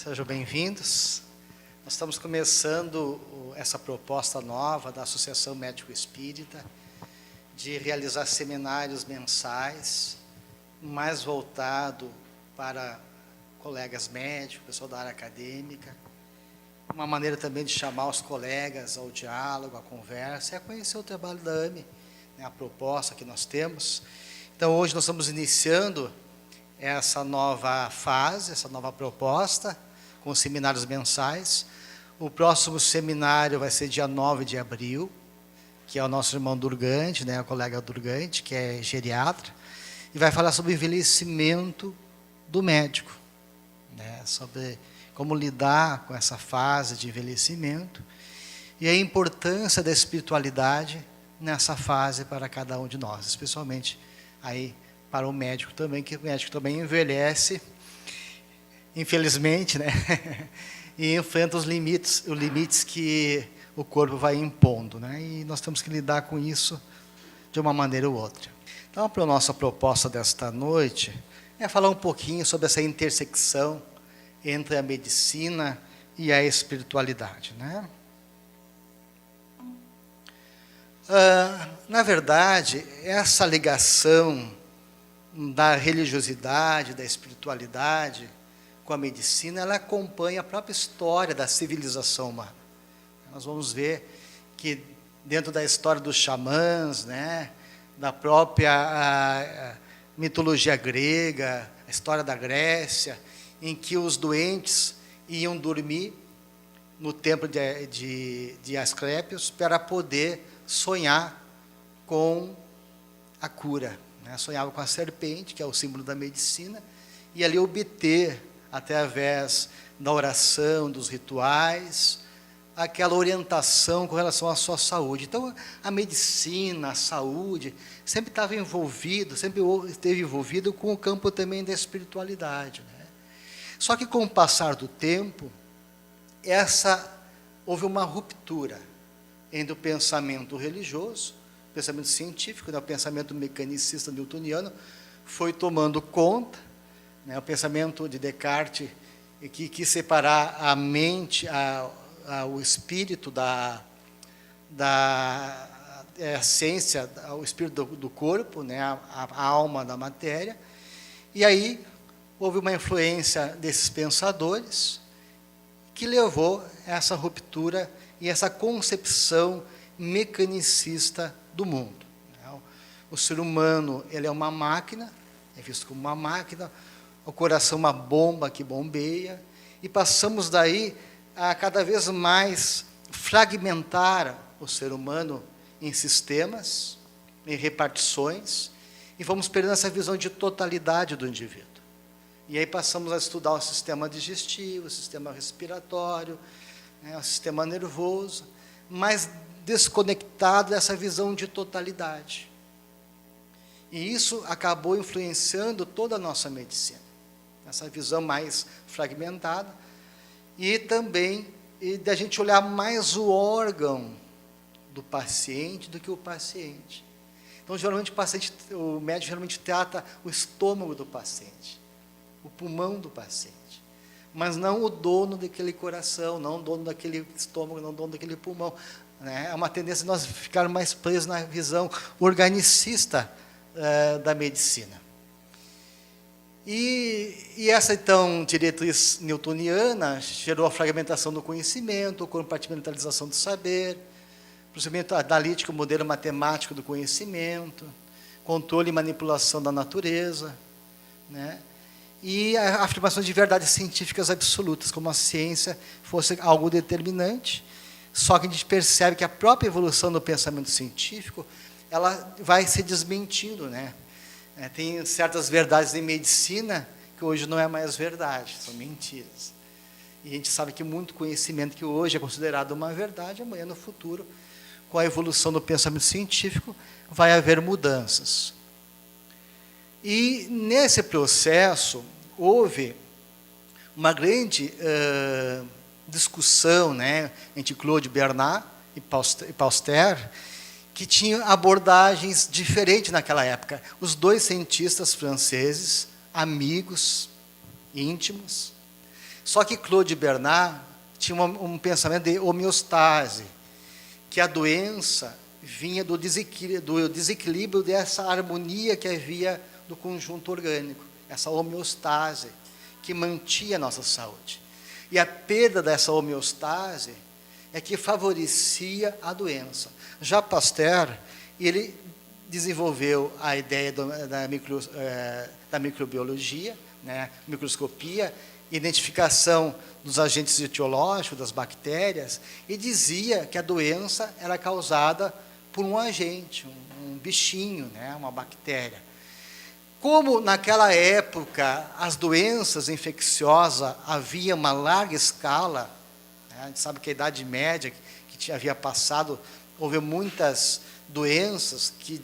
Sejam bem-vindos. Nós estamos começando essa proposta nova da Associação Médico Espírita de realizar seminários mensais, mais voltado para colegas médicos, pessoal da área acadêmica, uma maneira também de chamar os colegas ao diálogo, à conversa, e a conhecer o trabalho da AME, né, a proposta que nós temos. Então, hoje nós estamos iniciando essa nova fase, essa nova proposta, com os seminários mensais. O próximo seminário vai ser dia 9 de abril, que é o nosso irmão Durgante, né, o colega Durgante, que é geriatra, e vai falar sobre o envelhecimento do médico, né, sobre como lidar com essa fase de envelhecimento e a importância da espiritualidade nessa fase para cada um de nós, especialmente aí para o médico também, que o médico também envelhece, infelizmente, né? E enfrenta os limites que o corpo vai impondo, né? E nós temos que lidar com isso de uma maneira ou outra. Então, a nossa proposta desta noite é falar um pouquinho sobre essa intersecção entre a medicina e a espiritualidade, né? Na verdade, essa ligação da religiosidade, da espiritualidade com a medicina, ela acompanha a própria história da civilização humana. Nós vamos ver que dentro da história dos xamãs, né, da própria mitologia grega, a história da Grécia, em que os doentes iam dormir no templo de Asclépios para poder sonhar com a cura, né? Sonhava com a serpente, que é o símbolo da medicina, e ali obter, através da oração, dos rituais, aquela orientação com relação à sua saúde. Então, a medicina, a saúde, sempre estava envolvido, sempre esteve envolvido com o campo também da espiritualidade, né? Só que, com o passar do tempo, houve uma ruptura entre o pensamento religioso, o pensamento científico, né, o pensamento mecanicista newtoniano, foi tomando conta, né, o pensamento de Descartes, que quis separar a mente, o espírito da ciência, o espírito do corpo, né, a alma da matéria. E aí houve uma influência desses pensadores que levou a essa ruptura e essa concepção mecanicista do mundo. O ser humano, ele é uma máquina, é visto como uma máquina, o coração uma bomba que bombeia, e passamos daí a cada vez mais fragmentar o ser humano em sistemas, em repartições, e vamos perdendo essa visão de totalidade do indivíduo. E aí passamos a estudar o sistema digestivo, o sistema respiratório, né, o sistema nervoso, mas desconectado dessa visão de totalidade. E isso acabou influenciando toda a nossa medicina, essa visão mais fragmentada, e também da gente olhar mais o órgão do paciente do que o paciente. Então, geralmente, o médico geralmente trata o estômago do paciente, o pulmão do paciente, mas não o dono daquele coração, não o dono daquele estômago, não o dono daquele pulmão, né? É uma tendência de nós ficarmos mais presos na visão organicista da medicina. E essa, então, diretriz newtoniana gerou a fragmentação do conhecimento, a compartimentalização do saber, procedimento analítico, modelo matemático do conhecimento, controle e manipulação da natureza, né? E a afirmação de verdades científicas absolutas, como a ciência fosse algo determinante. Só que a gente percebe que a própria evolução do pensamento científico, ela vai se desmentindo, né? Tem certas verdades em medicina que hoje não é mais verdade, são mentiras. E a gente sabe que muito conhecimento que hoje é considerado uma verdade, amanhã, no futuro, com a evolução do pensamento científico, vai haver mudanças. E, nesse processo, houve uma grande discussão, né, entre Claude Bernard e Pasteur, que tinham abordagens diferentes naquela época. Os dois cientistas franceses, amigos, íntimos, Só que Claude Bernard tinha um pensamento de homeostase, que a doença vinha do desequilíbrio dessa harmonia que havia do conjunto orgânico, essa homeostase que mantinha a nossa saúde. E a perda dessa homeostase é que favorecia a doença. Já Pasteur, ele desenvolveu a ideia da microbiologia, né, microscopia, identificação dos agentes etiológicos, das bactérias, e dizia que a doença era causada por um agente, um bichinho, né, uma bactéria. Como naquela época as doenças infecciosas havia uma larga escala, né, a gente sabe que a Idade Média que havia passado, houve muitas doenças que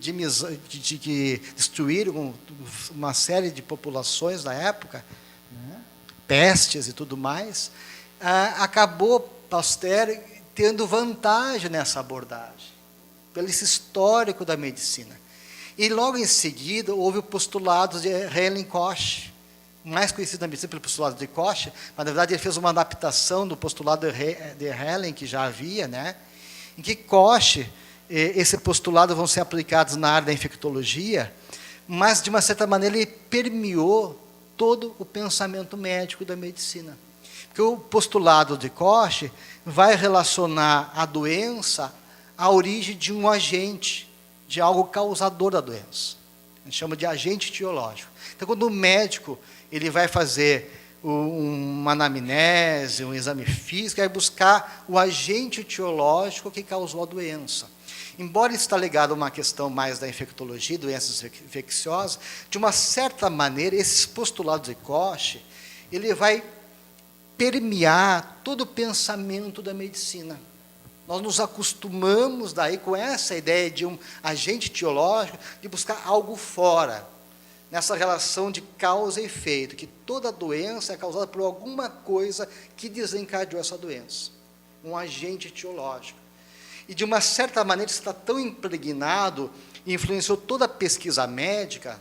destruíram uma série de populações da época, né, pestes e tudo mais, acabou Pasteur tendo vantagem nessa abordagem, pelo esse histórico da medicina. E logo em seguida houve o postulado de Helen-Koch, mais conhecido na medicina pelo postulado de Koch, mas na verdade ele fez uma adaptação do postulado de Helen, que já havia, né, em que Koch, esse postulado vão ser aplicados na área da infectologia, mas de uma certa maneira ele permeou todo o pensamento médico da medicina. Porque o postulado de Koch vai relacionar a doença à origem de um agente, de algo causador da doença. A gente chama de agente etiológico. Então, quando o médico ele vai fazer uma anamnese, um exame físico, vai buscar o agente etiológico que causou a doença. Embora isso está ligado a uma questão mais da infectologia, doenças infecciosas, de uma certa maneira, esses postulados de Koch, ele vai permear todo o pensamento da medicina. Nós nos acostumamos daí com essa ideia de um agente etiológico, de buscar algo fora, nessa relação de causa e efeito, que toda doença é causada por alguma coisa que desencadeou essa doença, um agente etiológico. E, de uma certa maneira, isso está tão impregnado e influenciou toda a pesquisa médica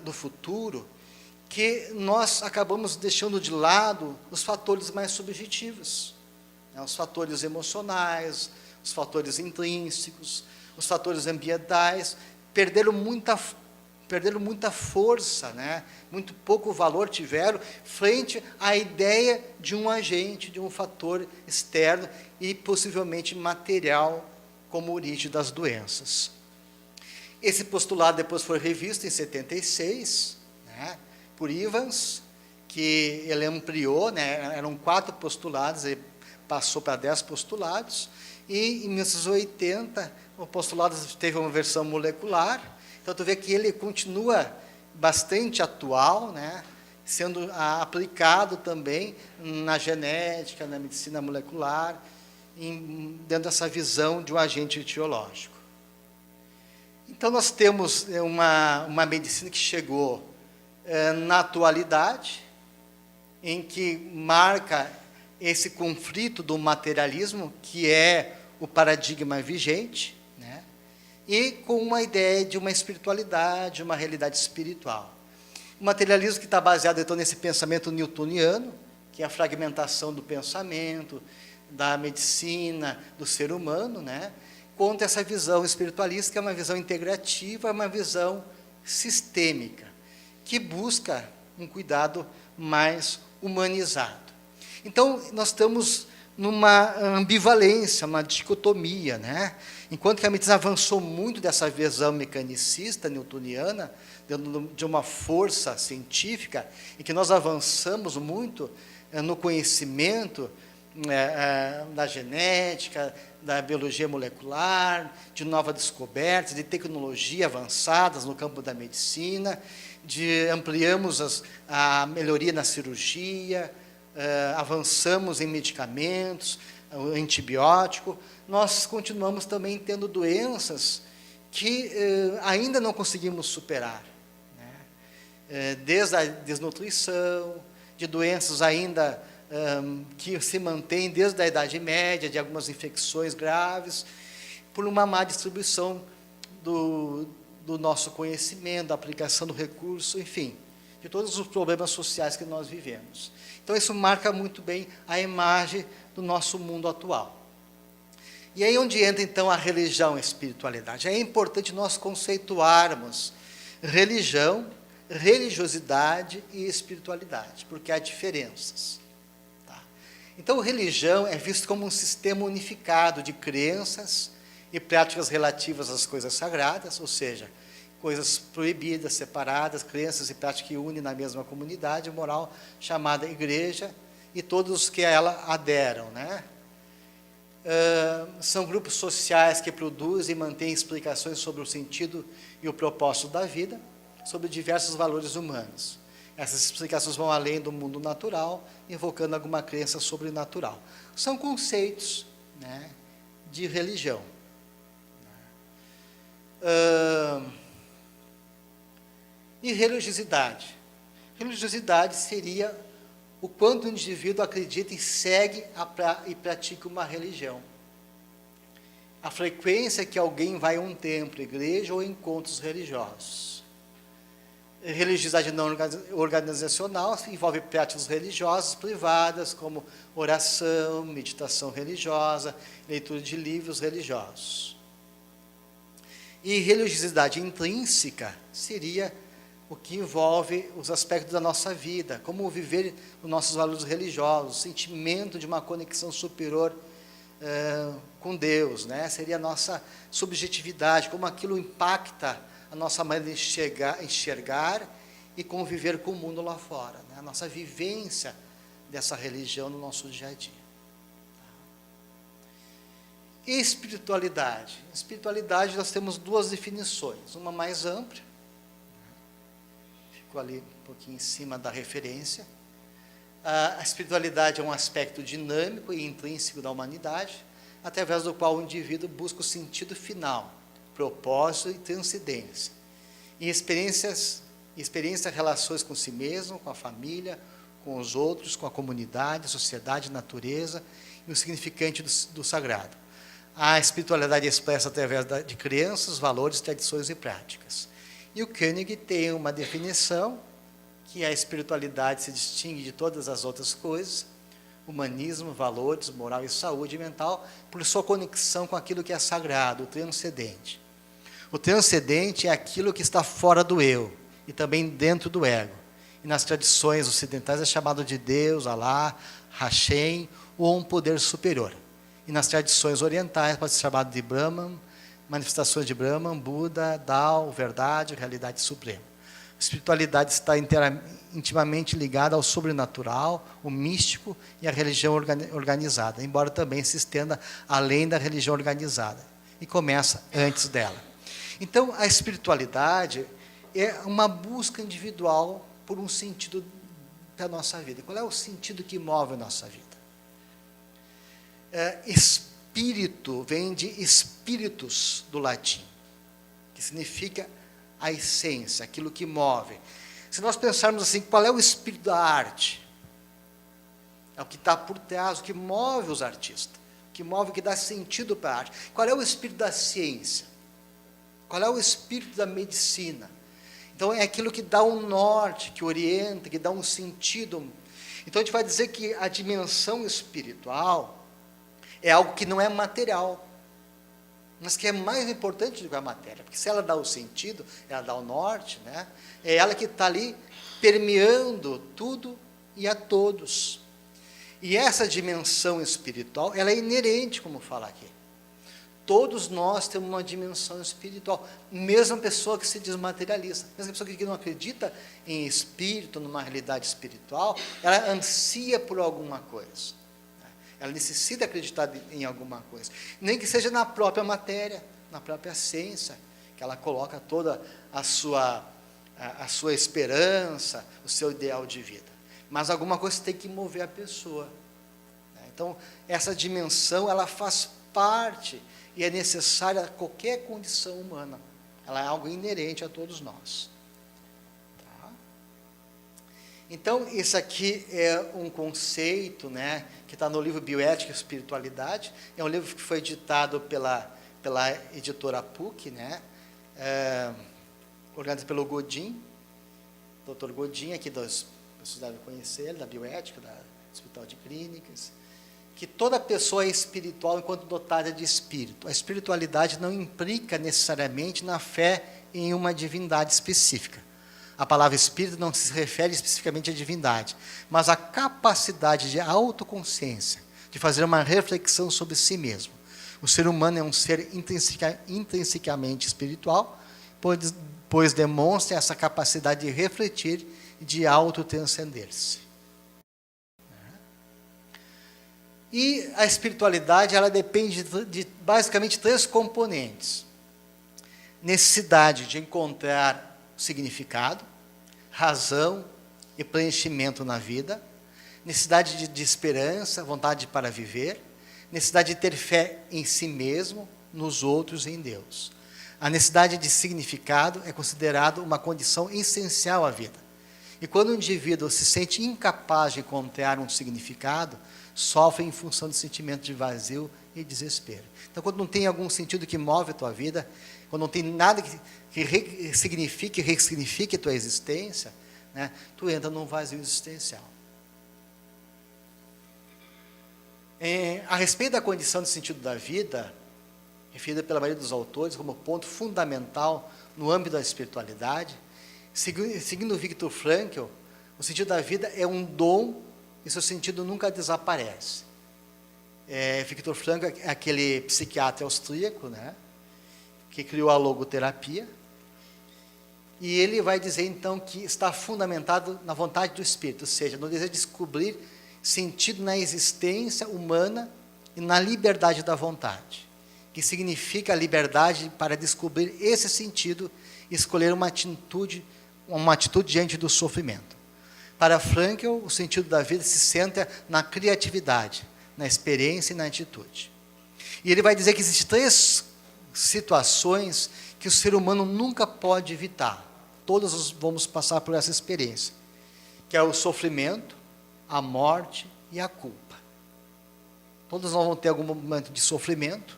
do futuro, que nós acabamos deixando de lado os fatores mais subjetivos, né, os fatores emocionais, os fatores intrínsecos, os fatores ambientais, perderam muita força, né, muito pouco valor tiveram frente à ideia de um agente, de um fator externo e possivelmente material como origem das doenças. Esse postulado depois foi revisto em 76, né, por Evans, que ele ampliou, né, eram 4 postulados, ele passou para 10 postulados, e em 1980 o postulado teve uma versão molecular. Então, tu vê que ele continua bastante atual, né, sendo aplicado também na genética, na medicina molecular, dentro dessa visão de um agente etiológico. Então, nós temos uma medicina que chegou na atualidade, em que marca esse conflito do materialismo, que é o paradigma vigente, né, e com uma ideia de uma espiritualidade, uma realidade espiritual. O materialismo que está baseado, então, nesse pensamento newtoniano, que é a fragmentação do pensamento, da medicina, do ser humano, né, contra essa visão espiritualista, que é uma visão integrativa, uma visão sistêmica, que busca um cuidado mais humanizado. Então, nós estamos numa ambivalência, uma dicotomia, né? Enquanto que a medicina avançou muito dessa visão mecanicista, newtoniana, dentro de uma força científica, e que nós avançamos muito no conhecimento da genética, da biologia molecular, de novas descobertas, de tecnologia avançadas no campo da medicina, ampliamos a melhoria na cirurgia, avançamos em medicamentos, antibiótico, nós continuamos também tendo doenças que ainda não conseguimos superar, né? Desde a desnutrição, de doenças ainda que se mantêm desde a Idade Média, de algumas infecções graves, por uma má distribuição do nosso conhecimento, da aplicação do recurso, enfim, de todos os problemas sociais que nós vivemos. Então, isso marca muito bem a imagem do nosso mundo atual. E aí onde entra, então, a religião e a espiritualidade. É importante nós conceituarmos religião, religiosidade e espiritualidade, porque há diferenças. Tá? Então, religião é visto como um sistema unificado de crenças e práticas relativas às coisas sagradas, ou seja, coisas proibidas, separadas, crenças e práticas que unem na mesma comunidade moral chamada igreja e todos os que a ela aderam, né? São grupos sociais que produzem e mantêm explicações sobre o sentido e o propósito da vida, sobre diversos valores humanos. Essas explicações vão além do mundo natural, invocando alguma crença sobrenatural. São conceitos, né, de religião. E religiosidade. Religiosidade seria o quanto o indivíduo acredita e segue e pratica uma religião. A frequência que alguém vai a um templo, igreja ou encontros religiosos. Religiosidade não organizacional envolve práticas religiosas privadas, como oração, meditação religiosa, leitura de livros religiosos. E religiosidade intrínseca seria o que envolve os aspectos da nossa vida, como viver os nossos valores religiosos, o sentimento de uma conexão superior com Deus, né? Seria a nossa subjetividade, como aquilo impacta a nossa maneira de enxergar e conviver com o mundo lá fora, né? A nossa vivência dessa religião no nosso dia a dia. E espiritualidade? Espiritualidade, nós temos duas definições, uma mais ampla, ali um pouquinho em cima da referência. A espiritualidade é um aspecto dinâmico e intrínseco da humanidade, através do qual o indivíduo busca o sentido final, propósito e transcendência. Em experiência relações com si mesmo, com a família, com os outros, com a comunidade, sociedade, natureza e o significante do sagrado. A espiritualidade é expressa através de crenças, valores, tradições e práticas. E o Koenig tem uma definição que a espiritualidade se distingue de todas as outras coisas, humanismo, valores, moral e saúde mental, por sua conexão com aquilo que é sagrado, o transcendente. O transcendente é aquilo que está fora do eu e também dentro do ego. E nas tradições ocidentais é chamado de Deus, Alá, Hashem ou um poder superior. E nas tradições orientais pode ser chamado de Brahman, manifestações de Brahman, Buda, Tao, verdade, realidade suprema. A espiritualidade está intimamente ligada ao sobrenatural, o místico e a religião organizada, embora também se estenda além da religião organizada e começa antes dela. Então, a espiritualidade é uma busca individual por um sentido da nossa vida. Qual é o sentido que move a nossa vida? Espírito vem de espíritus do latim, que significa a essência, aquilo que move. Se nós pensarmos assim, qual é o espírito da arte? É o que está por trás, o que move os artistas, o que move, o que dá sentido para a arte. Qual é o espírito da ciência? Qual é o espírito da medicina? Então, é aquilo que dá um norte, que orienta, que dá um sentido. Então, a gente vai dizer que a dimensão espiritual é algo que não é material, mas que é mais importante do que a matéria, porque se ela dá o sentido, ela dá o norte, né? É ela que está ali permeando tudo e a todos. E essa dimensão espiritual, ela é inerente, como fala aqui. Todos nós temos uma dimensão espiritual, mesmo a pessoa que se desmaterializa, mesmo a pessoa que não acredita em espírito, numa realidade espiritual, ela ansia por alguma coisa. Ela necessita acreditar em alguma coisa, nem que seja na própria matéria, na própria ciência, que ela coloca toda a sua esperança, o seu ideal de vida. Mas alguma coisa tem que mover a pessoa. Então, essa dimensão, ela faz parte e é necessária a qualquer condição humana. Ela é algo inerente a todos nós. Então, isso aqui é um conceito, né, que está no livro Bioética e Espiritualidade. É um livro que foi editado pela editora PUC, né, organizado pelo Godin. Dr. Godin, aqui vocês devem conhecer ele, da bioética, do Hospital de Clínicas, que toda pessoa é espiritual enquanto dotada de espírito. A espiritualidade não implica necessariamente na fé em uma divindade específica. A palavra espírito não se refere especificamente à divindade, mas à capacidade de autoconsciência, de fazer uma reflexão sobre si mesmo. O ser humano é um ser intrinsecamente espiritual, pois demonstra essa capacidade de refletir e de autotranscender-se. E a espiritualidade, ela depende de basicamente 3 componentes. Necessidade de encontrar significado, razão e preenchimento na vida, necessidade de esperança, vontade para viver, necessidade de ter fé em si mesmo, nos outros e em Deus. A necessidade de significado é considerada uma condição essencial à vida. E quando o indivíduo se sente incapaz de encontrar um significado, sofre em função do sentimento de vazio e desespero. Então, quando não tem algum sentido que move a tua vida, quando não tem nada que signifique, ressignifique a tua existência, né, tu entra num vazio existencial. A respeito da condição de sentido da vida, referida pela maioria dos autores como ponto fundamental no âmbito da espiritualidade, seguindo Viktor Frankl, o sentido da vida é um dom e seu sentido nunca desaparece. Viktor Frankl é aquele psiquiatra austríaco, né, que criou a logoterapia, e ele vai dizer então que está fundamentado na vontade do espírito, ou seja, no desejo de descobrir sentido na existência humana e na liberdade da vontade, que significa a liberdade para descobrir esse sentido e escolher uma atitude diante do sofrimento. Para Frankl, o sentido da vida se centra na criatividade, na experiência e na atitude. E ele vai dizer que existem 3 situações que o ser humano nunca pode evitar. Todos vamos passar por essa experiência, que é o sofrimento, a morte e a culpa. Todos nós vamos ter algum momento de sofrimento,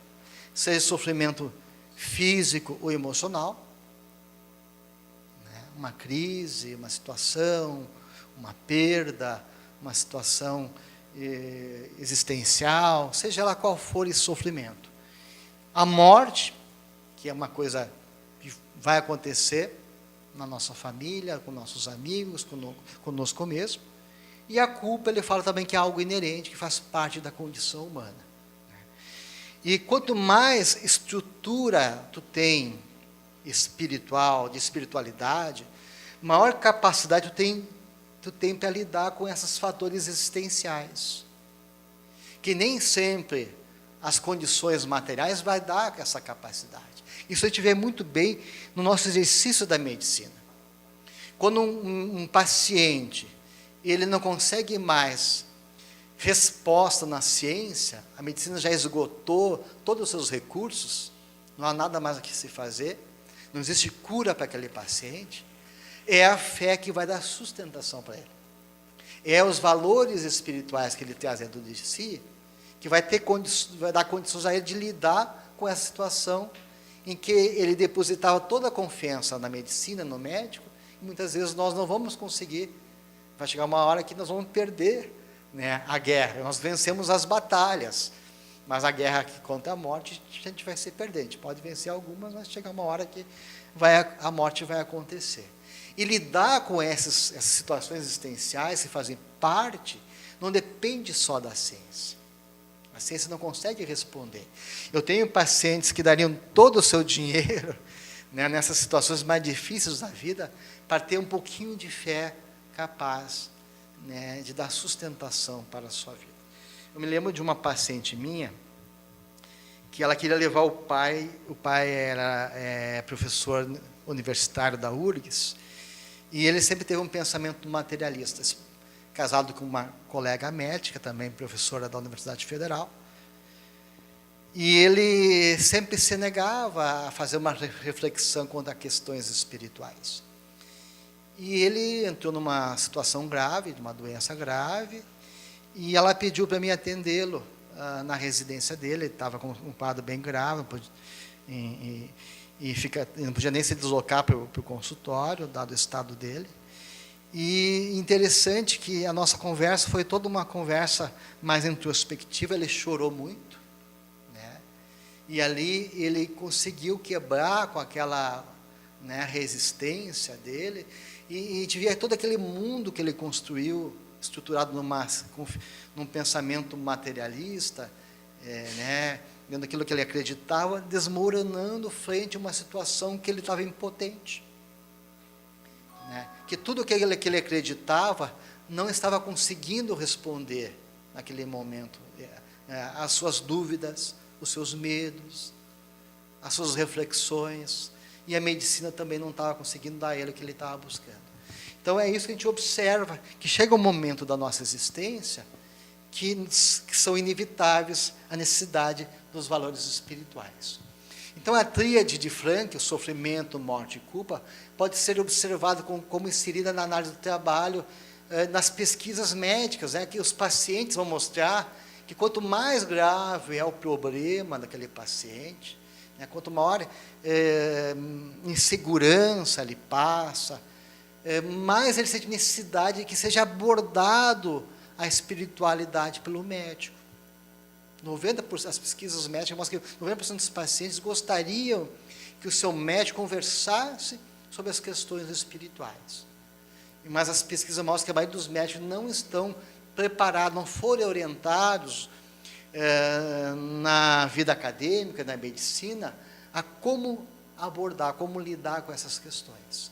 seja sofrimento físico ou emocional, né? Uma crise, uma situação, uma perda, uma situação existencial, seja ela qual for esse sofrimento. A morte, que é uma coisa que vai acontecer na nossa família, com nossos amigos, conosco mesmo. E a culpa, ele fala também que é algo inerente, que faz parte da condição humana. E quanto mais estrutura tu tem espiritual, de espiritualidade, maior capacidade tu tem para lidar com esses fatores existenciais. Que nem sempre as condições materiais vai dar essa capacidade. Isso a gente vê muito bem no nosso exercício da medicina. Quando um paciente ele não consegue mais resposta na ciência, a medicina já esgotou todos os seus recursos, não há nada mais a que se fazer, não existe cura para aquele paciente, é a fé que vai dar sustentação para ele. É os valores espirituais que ele traz dentro de si, que vai dar condições a ele de lidar com essa situação em que ele depositava toda a confiança na medicina, no médico, e muitas vezes nós não vamos conseguir. Vai chegar uma hora que nós vamos perder, né, a guerra. Nós vencemos as batalhas, mas a guerra contra a morte, a gente vai ser perdente. A gente pode vencer algumas, mas chega uma hora que a morte vai acontecer. E lidar com essas situações existenciais que fazem parte, não depende só da ciência. A ciência não consegue responder. Eu tenho pacientes que dariam todo o seu dinheiro, né, nessas situações mais difíceis da vida, para ter um pouquinho de fé capaz, né, de dar sustentação para a sua vida. Eu me lembro de uma paciente minha, que ela queria levar o pai era professor universitário da URGS, e ele sempre teve um pensamento materialista, casado com uma colega médica, também professora da Universidade Federal, e ele sempre se negava a fazer uma reflexão quanto a questões espirituais. E ele entrou numa situação grave, de uma doença grave, e ela pediu para mim atendê-lo na residência dele. Ele estava com um quadro bem grave, não podia nem se deslocar para o consultório, dado o estado dele. E interessante que a nossa conversa foi toda uma conversa mais introspectiva, ele chorou muito, né? E ali ele conseguiu quebrar com aquela, né, resistência dele, e de ver todo aquele mundo que ele construiu, estruturado num pensamento materialista, né, dentro daquilo que ele acreditava, desmoronando frente a uma situação que ele estava impotente. Né, que tudo que ele acreditava não estava conseguindo responder naquele momento, as suas dúvidas, os seus medos, as suas reflexões, e a medicina também não estava conseguindo dar a ele o que ele estava buscando. Então é isso que a gente observa, que chega um momento da nossa existência que são inevitáveis a necessidade dos valores espirituais. Então, a tríade de Frank, o sofrimento, morte e culpa, pode ser observada como inserida na análise do trabalho, nas pesquisas médicas, né, que os pacientes vão mostrar que quanto mais grave é o problema daquele paciente, né, quanto maior insegurança ele passa, mais ele sente necessidade de que seja abordado a espiritualidade pelo médico. 90%, as pesquisas médicas mostram que 90% dos pacientes gostariam que o seu médico conversasse sobre as questões espirituais. Mas as pesquisas mostram que a maioria dos médicos não estão preparados, não foram orientados na vida acadêmica, na medicina, a como abordar, como lidar com essas questões.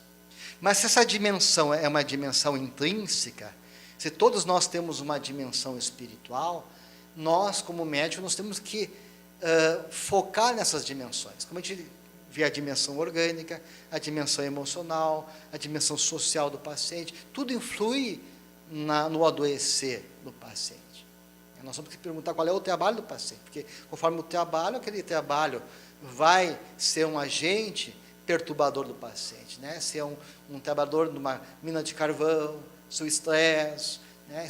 Mas se essa dimensão é uma dimensão intrínseca, se todos nós temos uma dimensão espiritual, nós, como médicos, nós temos que focar nessas dimensões. Como a gente vê a dimensão orgânica, a dimensão emocional, a dimensão social do paciente, tudo influi no adoecer do paciente. Nós temos que perguntar qual é o trabalho do paciente, porque conforme o trabalho, aquele trabalho vai ser um agente perturbador do paciente, né? Se é um trabalhador numa mina de carvão, seu estresse, né?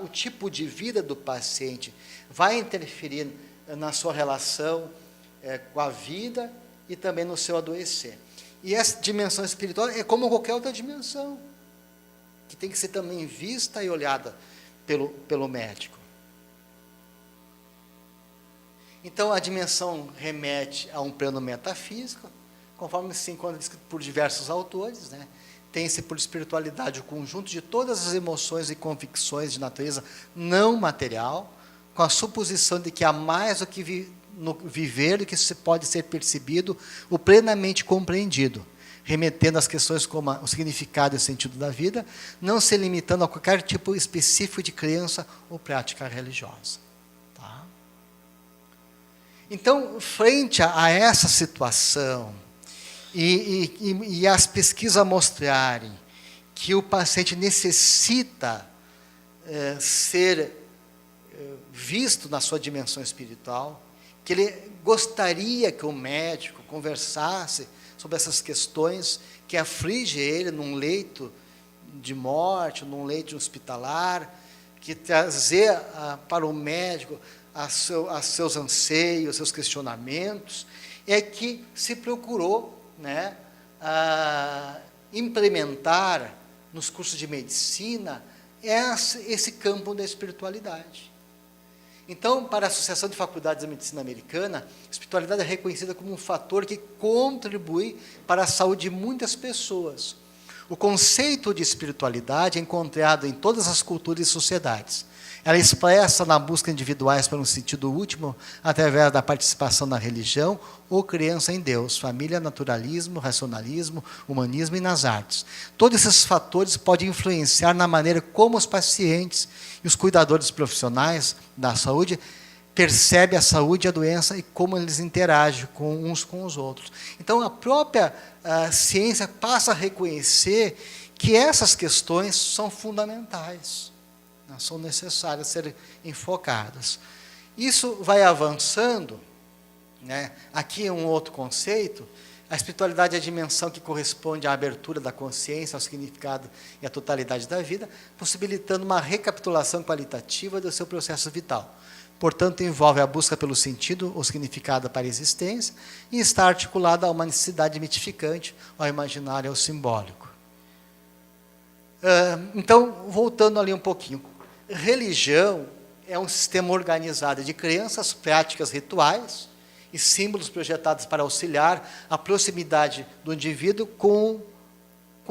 O tipo de vida do paciente vai interferir na sua relação com a vida e também no seu adoecer. E essa dimensão espiritual é como qualquer outra dimensão, que tem que ser também vista e olhada pelo médico. Então, a dimensão remete a um plano metafísico, conforme se encontra por diversos autores, né? Tem-se por espiritualidade o conjunto de todas as emoções e convicções de natureza não material, com a suposição de que há mais do que no viver do que se pode ser percebido, o plenamente compreendido, remetendo às questões como o significado e o sentido da vida, não se limitando a qualquer tipo específico de crença ou prática religiosa. Tá? Então, frente a essa situação, e as pesquisas mostrarem que o paciente necessita ser visto na sua dimensão espiritual, que ele gostaria que o médico conversasse sobre essas questões que aflige ele num leito de morte, num leito hospitalar, que trazer para o médico seus anseios, seus questionamentos, é que se procurou, né, implementar nos cursos de medicina esse campo da espiritualidade. Então, para a Associação de Faculdades de Medicina Americana, a espiritualidade é reconhecida como um fator que contribui para a saúde de muitas pessoas. O conceito de espiritualidade é encontrado em todas as culturas e sociedades. Ela expressa na busca individuais para um sentido último, através da participação na religião ou crença em Deus, família, naturalismo, racionalismo, humanismo e nas artes. Todos esses fatores podem influenciar na maneira como os pacientes e os cuidadores profissionais da saúde percebem a saúde e a doença e como eles interagem uns com os outros. Então, a própria ciência passa a reconhecer que essas questões são fundamentais, são necessárias serem enfocadas. Isso vai avançando, né? Aqui um outro conceito: a espiritualidade é a dimensão que corresponde à abertura da consciência, ao significado e à totalidade da vida, possibilitando uma recapitulação qualitativa do seu processo vital. Portanto, envolve a busca pelo sentido ou significado para a existência e está articulada a uma necessidade mitificante, ao imaginário e ao simbólico. Então, voltando ali um pouquinho, religião é um sistema organizado de crenças, práticas, rituais e símbolos projetados para auxiliar a proximidade do indivíduo com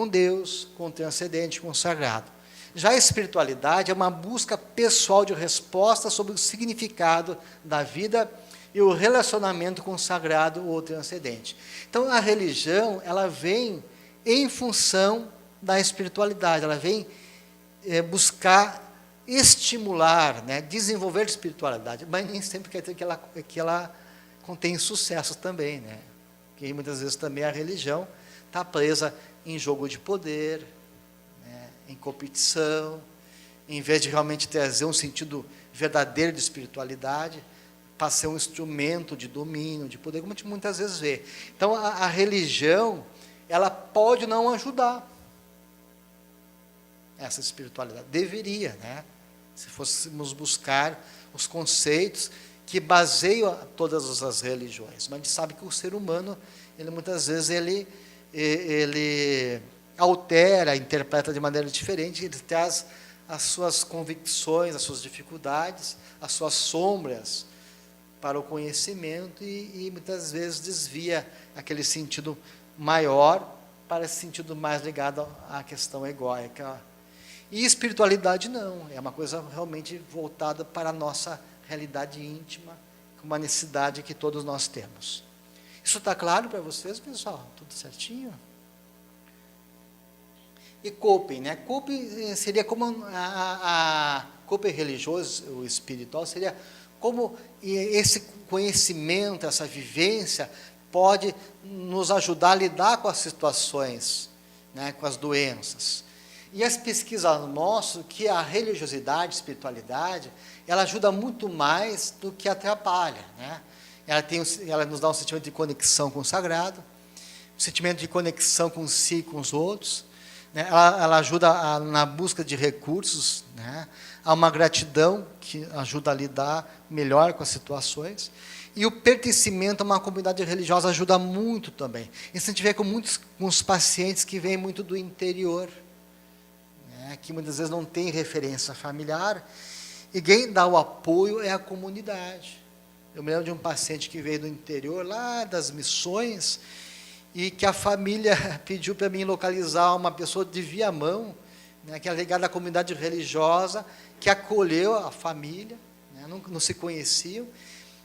Deus, com o transcendente, com o sagrado. Já a espiritualidade é uma busca pessoal de resposta sobre o significado da vida e o relacionamento com o sagrado ou transcendente. Então, a religião, ela vem em função da espiritualidade, ela vem buscar estimular, né, desenvolver espiritualidade, mas nem sempre quer dizer que ela contém sucesso também, né? Porque muitas vezes também a religião está presa em jogo de poder, né, em competição, em vez de realmente trazer um sentido verdadeiro de espiritualidade, para ser um instrumento de domínio, de poder, como a gente muitas vezes vê. Então, a religião, ela pode não ajudar essa espiritualidade. Deveria, né? Se fôssemos buscar os conceitos que baseiam todas as religiões. Mas a gente sabe que o ser humano, ele muitas vezes, ele altera, interpreta de maneira diferente, ele traz as suas convicções, as suas dificuldades, as suas sombras para o conhecimento e muitas vezes desvia aquele sentido maior para esse sentido mais ligado à questão egóica. E espiritualidade não, é uma coisa realmente voltada para a nossa realidade íntima, uma necessidade que todos nós temos. Isso está claro para vocês, pessoal? Tudo certinho? E coping, né? Coping seria como a coping religioso, o espiritual, seria como esse conhecimento, essa vivência, pode nos ajudar a lidar com as situações, né, com as doenças. E as pesquisas mostram que a religiosidade, a espiritualidade, ela ajuda muito mais do que atrapalha, né? Ela nos dá um sentimento de conexão com o sagrado, um sentimento de conexão com si e com os outros, né? Ela ajuda na busca de recursos, né? Há uma gratidão que ajuda a lidar melhor com as situações. E o pertencimento a uma comunidade religiosa ajuda muito também. Isso a gente vê com os pacientes que vêm muito do interior, né, que muitas vezes não tem referência familiar, e quem dá o apoio é a comunidade. Eu me lembro de um paciente que veio do interior, lá das missões, e que a família pediu para mim localizar uma pessoa de Viamão, né, que era ligada à comunidade religiosa, que acolheu a família, né, não se conheciam,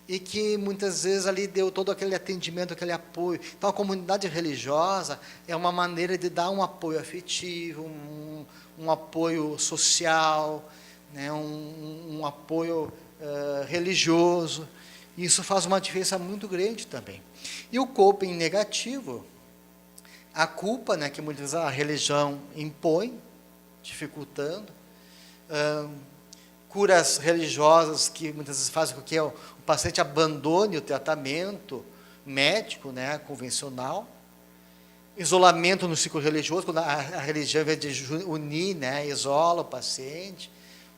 e que muitas vezes ali deu todo aquele atendimento, aquele apoio. Então, a comunidade religiosa é uma maneira de dar um apoio afetivo, um apoio social, né, um apoio religioso. E isso faz uma diferença muito grande também. E o coping negativo, a culpa, né, que muitas vezes a religião impõe, dificultando, curas religiosas que muitas vezes fazem com que o paciente abandone o tratamento médico, né, convencional, isolamento no ciclo religioso, quando a religião, ao invés de unir, né, isola o paciente,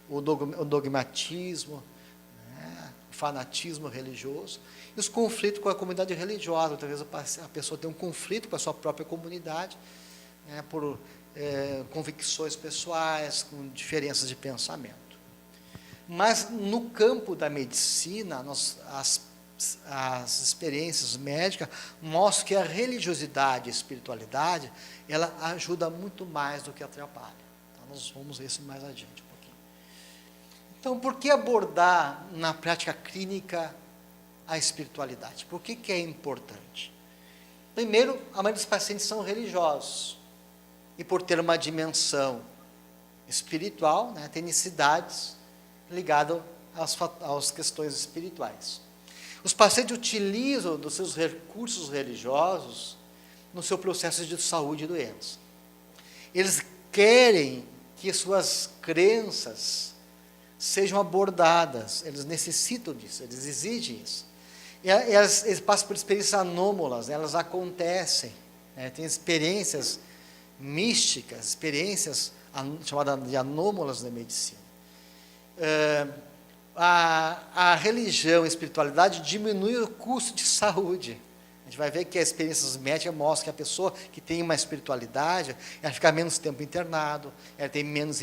o dogmatismo, né, o fanatismo religioso, e os conflitos com a comunidade religiosa. Muitas vezes a pessoa tem um conflito com a sua própria comunidade, né, por convicções pessoais, com diferenças de pensamento. Mas, no campo da medicina, as experiências médicas mostram que a religiosidade e a espiritualidade, ela ajuda muito mais do que atrapalha. Então, nós vamos ver isso mais adiante um pouquinho. Então, por que abordar na prática clínica a espiritualidade? Por que é importante? Primeiro, a maioria dos pacientes são religiosos, e por ter uma dimensão espiritual, né, tem necessidades ligadas às questões espirituais. Os pacientes utilizam dos seus recursos religiosos no seu processo de saúde e doença. Eles querem que suas crenças sejam abordadas, eles necessitam disso, eles exigem isso. E eles passam por experiências anômalas, elas acontecem, né, tem experiências místicas, experiências chamadas de anômalas na medicina. A religião e a espiritualidade diminui o custo de saúde, A gente vai ver que as experiências médicas mostram que a pessoa que tem uma espiritualidade, ela fica menos tempo internado, ela tem menos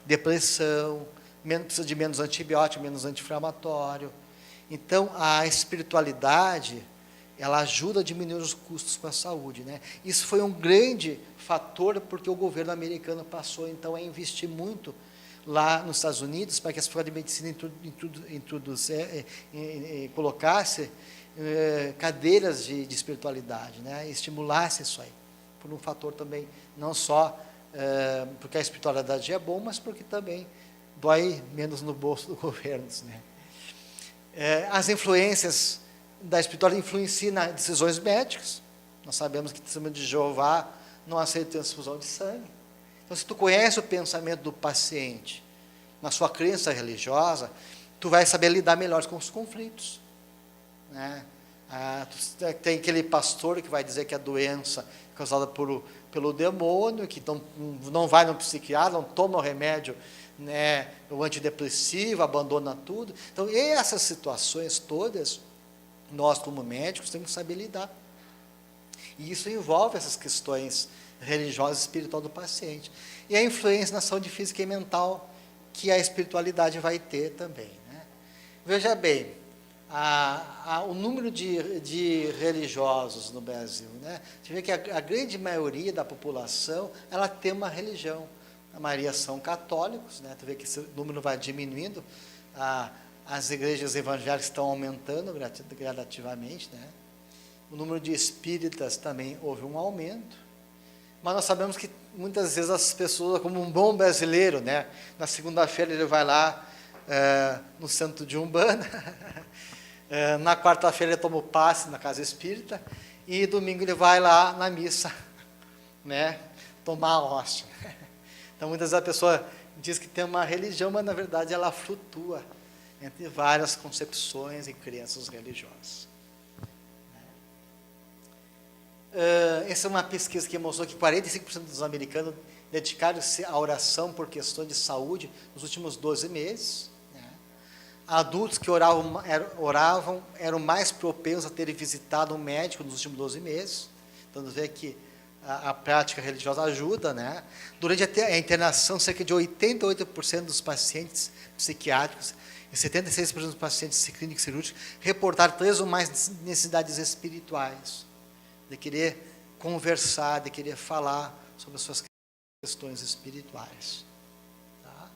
depressão, precisa de menos antibiótico, menos anti-inflamatório. Então, a espiritualidade, ela ajuda a diminuir os custos com a saúde, né? Isso foi um grande fator porque o governo americano passou, então, a investir muito lá nos Estados Unidos para que a Faculdade de Medicina colocasse cadeiras de espiritualidade, né? E estimulasse isso aí, por um fator também, não só porque a espiritualidade é bom, mas porque também dói menos no bolso do governo, né? As influências da espiritualidade influenciam nas decisões médicas. Nós sabemos que o testemunho de Jeová não aceita transfusão de sangue. Então, se tu conhece o pensamento do paciente, na sua crença religiosa, tu vai saber lidar melhor com os conflitos, né? Tem aquele pastor que vai dizer que a doença é causada pelo demônio, que não vai no psiquiatra, não toma o remédio, né, o antidepressivo, abandona tudo. Então, essas situações todas, nós como médicos temos que saber lidar. E isso envolve essas questões religiosas e espiritual do paciente. E a influência na saúde física e mental que a espiritualidade vai ter também, né? Veja bem, o número de religiosos no Brasil, né? Você vê que a grande maioria da população, ela tem uma religião. A maioria são católicos, né? Tu vê que esse número vai diminuindo, as igrejas evangélicas estão aumentando gradativamente, né? O número de espíritas também houve um aumento, mas nós sabemos que muitas vezes as pessoas, como um bom brasileiro, né? Na segunda-feira ele vai lá no centro de Umbanda, na quarta-feira ele toma o passe na casa espírita, e domingo ele vai lá na missa, né? Tomar a hóstia. Então, muitas vezes a pessoa diz que tem uma religião, mas, na verdade, ela flutua entre várias concepções e crenças religiosas. Essa é uma pesquisa que mostrou que 45% dos americanos dedicaram-se à oração por questões de saúde nos últimos 12 meses. Né? Adultos que oravam eram mais propensos a terem visitado um médico nos últimos 12 meses. Então, você vê que a prática religiosa ajuda, né? Durante a internação, cerca de 88% dos pacientes psiquiátricos e 76% dos pacientes clínicos cirúrgicos reportaram 3 ou mais necessidades espirituais, de querer conversar, de querer falar sobre as suas questões espirituais. Tá?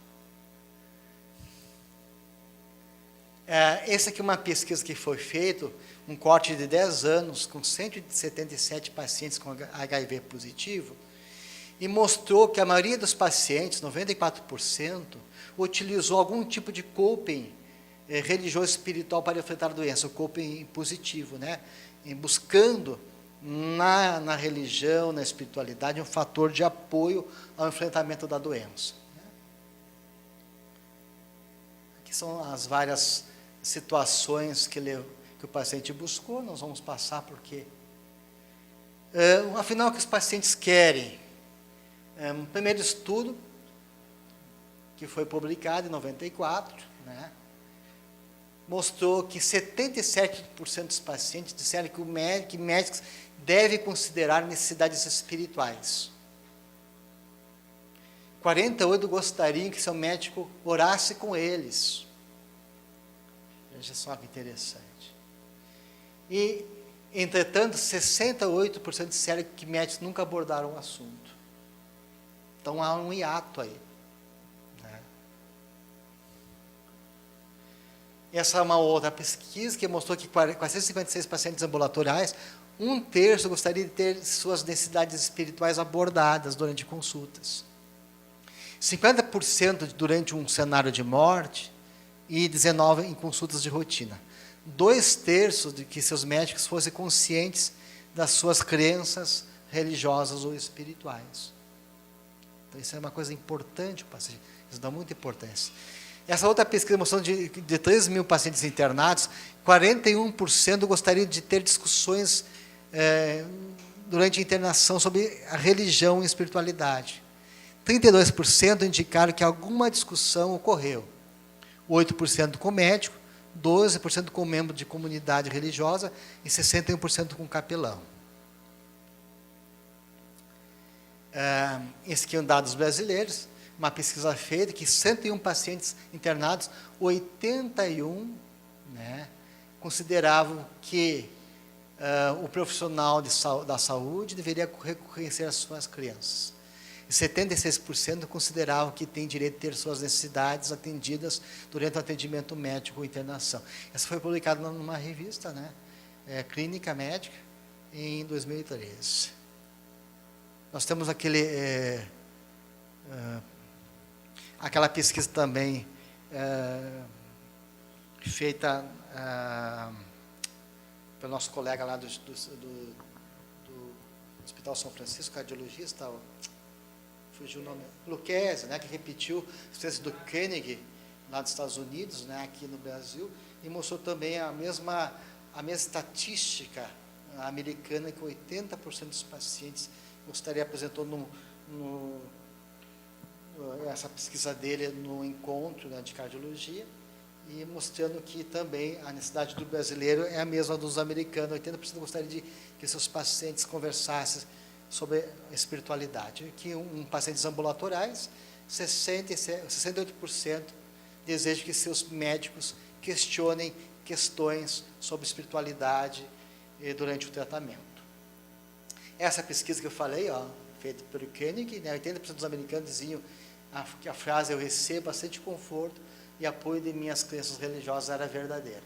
Essa aqui é uma pesquisa que foi feita, um corte de 10 anos, com 177 pacientes com HIV positivo, e mostrou que a maioria dos pacientes, 94%, utilizou algum tipo de coping religioso espiritual para enfrentar a doença, o coping positivo, né? Buscando na religião, na espiritualidade, um fator de apoio ao enfrentamento da doença. Aqui são as várias situações que o paciente buscou, nós vamos passar porque... afinal, o que os pacientes querem? Um primeiro estudo, que foi publicado em 94, né, mostrou que 77% dos pacientes disseram que médicos devem considerar necessidades espirituais. 48% gostariam que seu médico orasse com eles. Veja só que interessante. E, entretanto, 68% disseram que médicos nunca abordaram o assunto. Então, há um hiato aí. Né? Essa é uma outra pesquisa que mostrou que 456 pacientes ambulatoriais, 1/3 gostaria de ter suas necessidades espirituais abordadas durante consultas. 50% durante um cenário de morte e 19% em consultas de rotina. 2/3 de que seus médicos fossem conscientes das suas crenças religiosas ou espirituais. Então, isso é uma coisa importante, isso dá muita importância. Essa outra pesquisa mostrou de 3 mil pacientes internados, 41% gostariam de ter discussões durante a internação sobre a religião e espiritualidade. 32% indicaram que alguma discussão ocorreu. 8% com o médico, 12% com membro de comunidade religiosa e 61% com capelão. Esses aqui são dados brasileiros, uma pesquisa feita que 101 pacientes internados, 81, né, consideravam que o profissional da saúde deveria reconhecer as suas crianças. E 76% consideravam que tem direito de ter suas necessidades atendidas durante o atendimento médico ou internação. Essa foi publicada numa revista, né, Clínica Médica, em 2013. Nós temos aquela pesquisa também feita pelo nosso colega lá do Hospital São Francisco, cardiologista, fugiu o nome, Lucchesi, né, que repetiu a experiência do Koenig, lá dos Estados Unidos, né, aqui no Brasil, e mostrou também a mesma estatística americana, que 80% dos pacientes apresentou essa pesquisa dele no encontro, né, de cardiologia, e mostrando que também a necessidade do brasileiro é a mesma dos americanos. 80% gostaria de que seus pacientes conversassem sobre a espiritualidade. Aqui, pacientes ambulatoriais, 68% desejam que seus médicos questionem questões sobre espiritualidade durante o tratamento. Essa pesquisa que eu falei, feita pelo Koenig, né, 80% dos americanos diziam que a frase "eu recebo bastante conforto e apoio de minhas crenças religiosas" era verdadeira,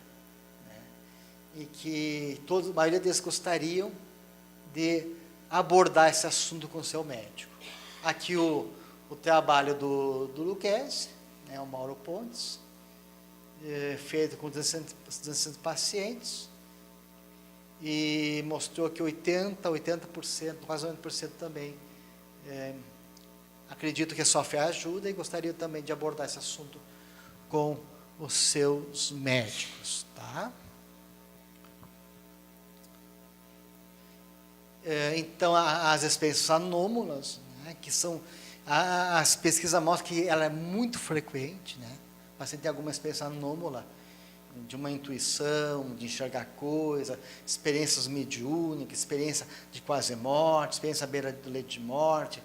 né? E que a maioria deles gostariam de abordar esse assunto com o seu médico. Aqui o trabalho do Lucchesi, né, o Mauro Pontes, feito com 200 pacientes, e mostrou que 80%, quase 90% também acredito que a sua fé ajuda, e gostaria também de abordar esse assunto com os seus médicos, tá? Então, as experiências anômalas, né, que são, as pesquisas mostram que ela é muito frequente, né? O paciente tem alguma experiência anômala, de uma intuição, de enxergar coisa, experiências mediúnicas, experiência de quase morte, experiência à beira do leito de morte,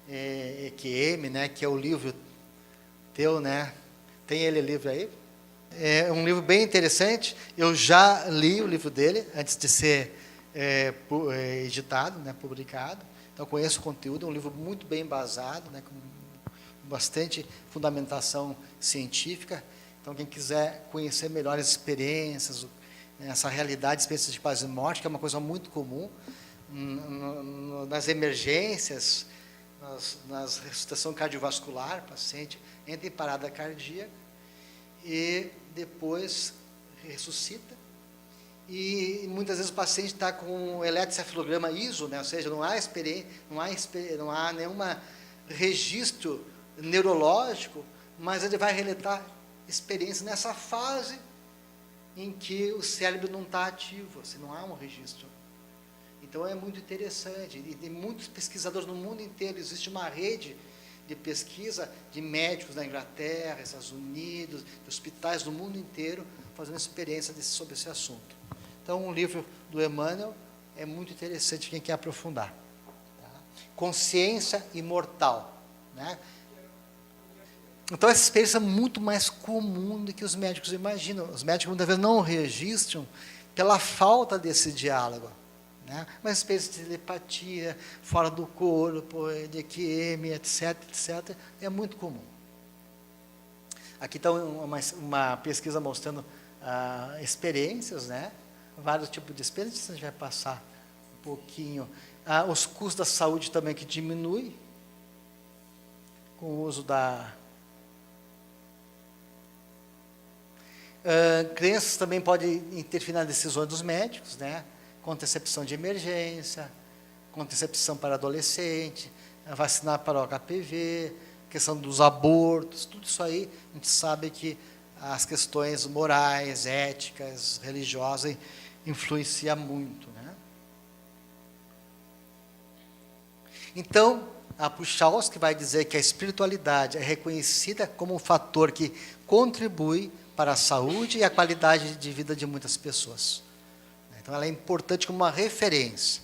EQM, né, que é o livro teu, né? Tem ele livro aí? É um livro bem interessante. Eu já li o livro dele antes de ser editado, né, publicado. Então conheço o conteúdo. É um livro muito bem embasado, né, com bastante fundamentação científica. Então quem quiser conhecer melhor as experiências, essa realidade, experiências de quase morte, que é uma coisa muito comum nas emergências, na ressuscitação cardiovascular, o paciente entra em parada cardíaca e depois ressuscita, e muitas vezes o paciente está com um eletroencefalograma ISO, né? Ou seja, não há nenhum registro neurológico, mas ele vai relatar experiências nessa fase em que o cérebro não está ativo, assim, não há um registro. Então é muito interessante, e tem muitos pesquisadores no mundo inteiro, existe uma rede de pesquisa de médicos na Inglaterra, Estados Unidos, de hospitais do mundo inteiro, fazendo experiência sobre esse assunto. Então, um livro do Emmanuel é muito interessante quem quer aprofundar. Tá? Consciência Imortal, né? Então, essa experiência é muito mais comum do que os médicos imaginam. Os médicos, muitas vezes, não registram pela falta desse diálogo, né? Mas experiência de telepatia, fora do corpo, de EQM, etc., etc., é muito comum. Aqui está uma pesquisa mostrando experiências, né? Vários tipos de experiências, a gente vai passar um pouquinho. Os custos da saúde também que diminuem com o uso da... crenças também podem interferir nas decisões dos médicos, né? Contracepção de emergência, contracepção para adolescente, vacinar para o HPV, questão dos abortos, tudo isso aí, a gente sabe que as questões morais, éticas, religiosas, influenciam muito, né? Então, a Puchalski vai dizer que a espiritualidade é reconhecida como um fator que contribui para a saúde e a qualidade de vida de muitas pessoas. Então, ela é importante como uma referência.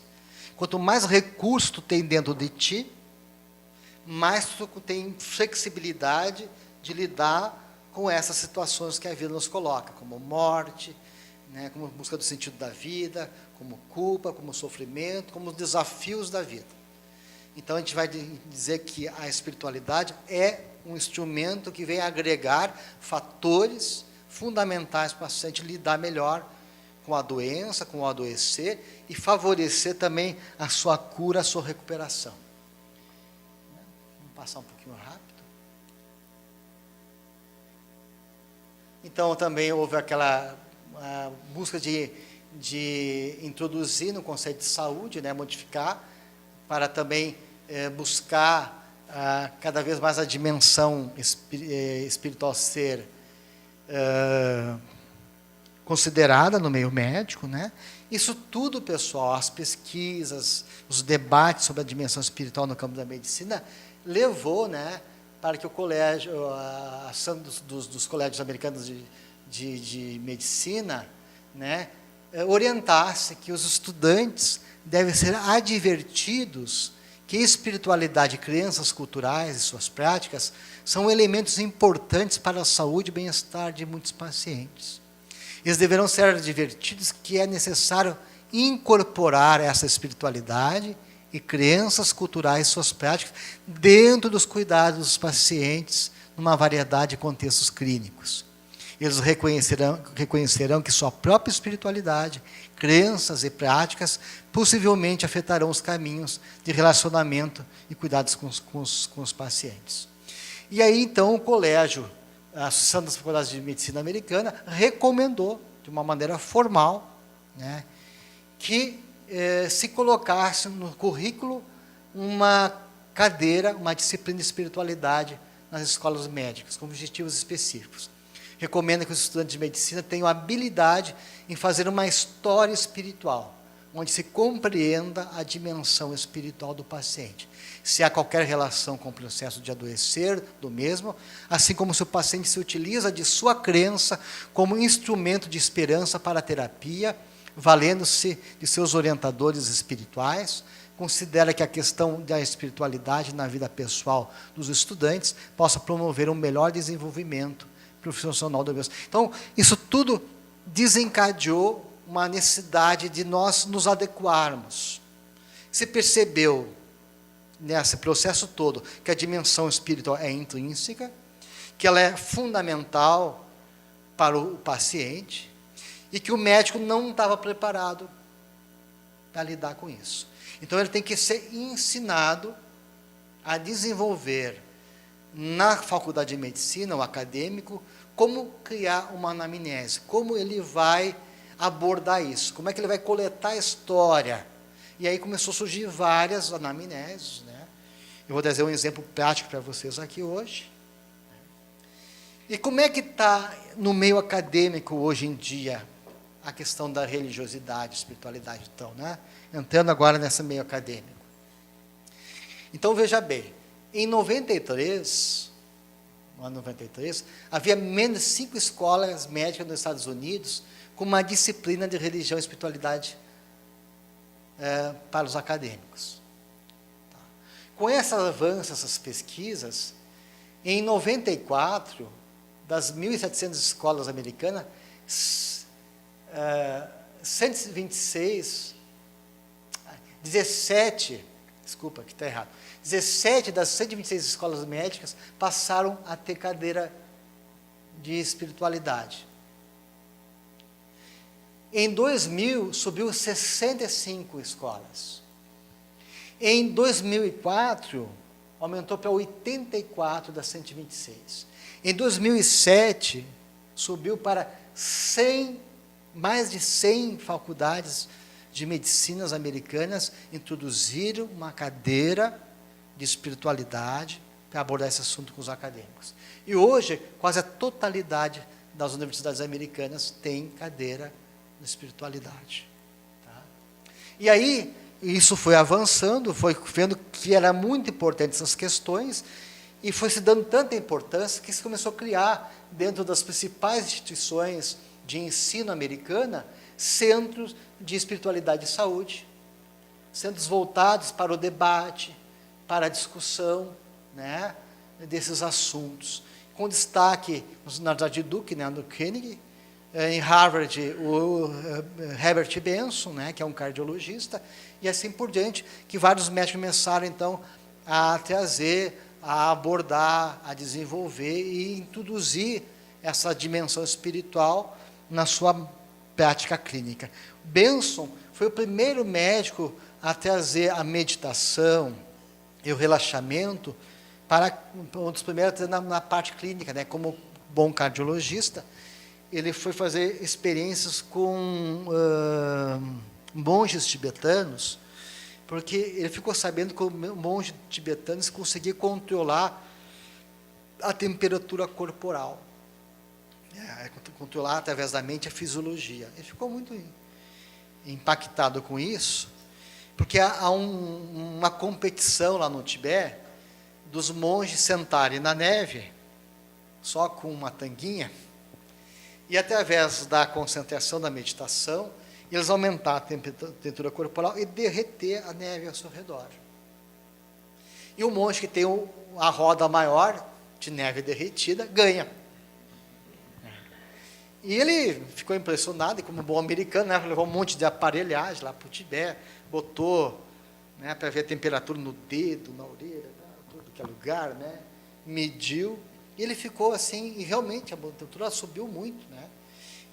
Quanto mais recursos tu tem dentro de ti, mais tu tem flexibilidade de lidar com essas situações que a vida nos coloca, como morte, né, como busca do sentido da vida, como culpa, como sofrimento, como os desafios da vida. Então, a gente vai dizer que a espiritualidade é um instrumento que vem agregar fatores fundamentais para o paciente lidar melhor com a doença, com o adoecer, e favorecer também a sua cura, a sua recuperação. Vamos passar um pouquinho rápido. Então, também houve aquela busca de introduzir no conceito de saúde, né, modificar, para também buscar cada vez mais a dimensão espiritual ser considerada no meio médico, né? Isso tudo, pessoal, as pesquisas, os debates sobre a dimensão espiritual no campo da medicina, levou, né, para que o colégio, a ação dos colégios americanos de medicina, né, orientasse que os estudantes devem ser advertidos que espiritualidade e crenças culturais e suas práticas são elementos importantes para a saúde e bem-estar de muitos pacientes. Eles deverão ser advertidos que é necessário incorporar essa espiritualidade e crenças culturais e suas práticas dentro dos cuidados dos pacientes numa variedade de contextos clínicos. Eles reconhecerão que sua própria espiritualidade, crenças e práticas possivelmente afetarão os caminhos de relacionamento e cuidados com os pacientes. E aí, então, o colégio, a Associação das Faculdades de Medicina Americana, recomendou, de uma maneira formal, né, que se colocasse no currículo uma cadeira, uma disciplina de espiritualidade nas escolas médicas, com objetivos específicos. Recomenda que os estudantes de medicina tenham habilidade em fazer uma história espiritual, onde se compreenda a dimensão espiritual do paciente, se há qualquer relação com o processo de adoecer do mesmo, assim como se o paciente se utiliza de sua crença como instrumento de esperança para a terapia, valendo-se de seus orientadores espirituais. Considera que a questão da espiritualidade na vida pessoal dos estudantes possa promover um melhor desenvolvimento profissional do mesmo. Então, isso tudo desencadeou uma necessidade de nós nos adequarmos. Se percebeu, nesse processo todo, que a dimensão espiritual é intrínseca, que ela é fundamental para o paciente, e que o médico não estava preparado para lidar com isso. Então, ele tem que ser ensinado a desenvolver na faculdade de medicina, o acadêmico, como criar uma anamnese, como ele vai abordar isso, como é que ele vai coletar a história. E aí começou a surgir várias anamneses, né? Eu vou trazer um exemplo prático para vocês aqui hoje. E como é que está no meio acadêmico hoje em dia a questão da religiosidade, espiritualidade, então, né? Entrando agora nesse meio acadêmico. Então, veja bem, em 93, no ano 93, havia menos de 5 escolas médicas nos Estados Unidos com uma disciplina de religião e espiritualidade para os acadêmicos. Tá. Com esses avanços, essas pesquisas, em 94, das 1.700 escolas americanas, 17 das 126 escolas médicas passaram a ter cadeira de espiritualidade. Em 2000, subiu 65 escolas. Em 2004, aumentou para 84 das 126. Em 2007, subiu para 100, mais de 100 faculdades de medicinas americanas introduziram uma cadeira de espiritualidade para abordar esse assunto com os acadêmicos. E hoje, quase a totalidade das universidades americanas tem cadeira de espiritualidade. Tá? E aí, isso foi avançando, foi vendo que era muito importante essas questões, E foi se dando tanta importância que se começou a criar, dentro das principais instituições de ensino americana, centros de espiritualidade e saúde, centros voltados para o debate, para a discussão, né, desses assuntos. Com destaque na Universidade de Duke, né, no Carnegie, em Harvard, o Herbert Benson, né, que é um cardiologista, e assim por diante, que vários médicos começaram, então, a trazer, a abordar, a desenvolver e introduzir essa dimensão espiritual na sua prática clínica. Benson foi o primeiro médico a trazer a meditação e o relaxamento para um dos primeiros na parte clínica, né? Como bom cardiologista, ele foi fazer experiências com monges tibetanos, porque ele ficou sabendo que o monge tibetano conseguia controlar a temperatura corporal, controlar através da mente a fisiologia. Ele ficou muito impactado com isso, porque há uma competição lá no Tibete dos monges sentarem na neve, só com uma tanguinha, e através da concentração da meditação, eles aumentar a temperatura corporal e derreter a neve ao seu redor. E o monge que tem a roda maior de neve derretida ganha. E ele ficou impressionado, e como bom americano, né, levou um monte de aparelhagem lá para o Tibete, botou, né, para ver a temperatura no dedo, na orelha, todo que é lugar, né, mediu, e ele ficou assim, e realmente a temperatura subiu muito, né.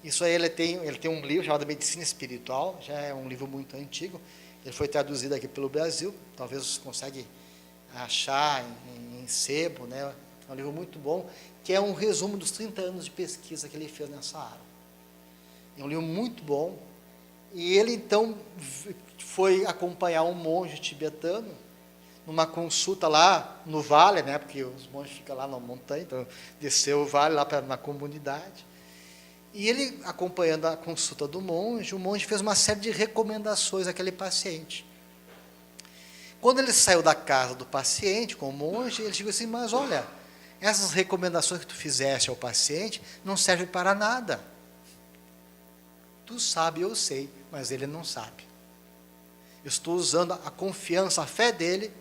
Isso aí ele tem um livro chamado Medicina Espiritual, já é um livro muito antigo, ele foi traduzido aqui pelo Brasil, talvez você consiga achar em sebo, né, é um livro muito bom, que é um resumo dos 30 anos de pesquisa que ele fez nessa área. É um livro muito bom, e ele então foi acompanhar um monge tibetano numa consulta lá no vale, né, porque os monges ficam lá na montanha, então desceu o vale lá na comunidade. E ele, acompanhando a consulta do monge, o monge fez uma série de recomendações àquele paciente. Quando ele saiu da casa do paciente com o monge, ele disse assim, mas olha, essas recomendações que tu fizeste ao paciente não servem para nada. Tu sabe, eu sei, mas ele não sabe. Eu estou usando a confiança, a fé dele,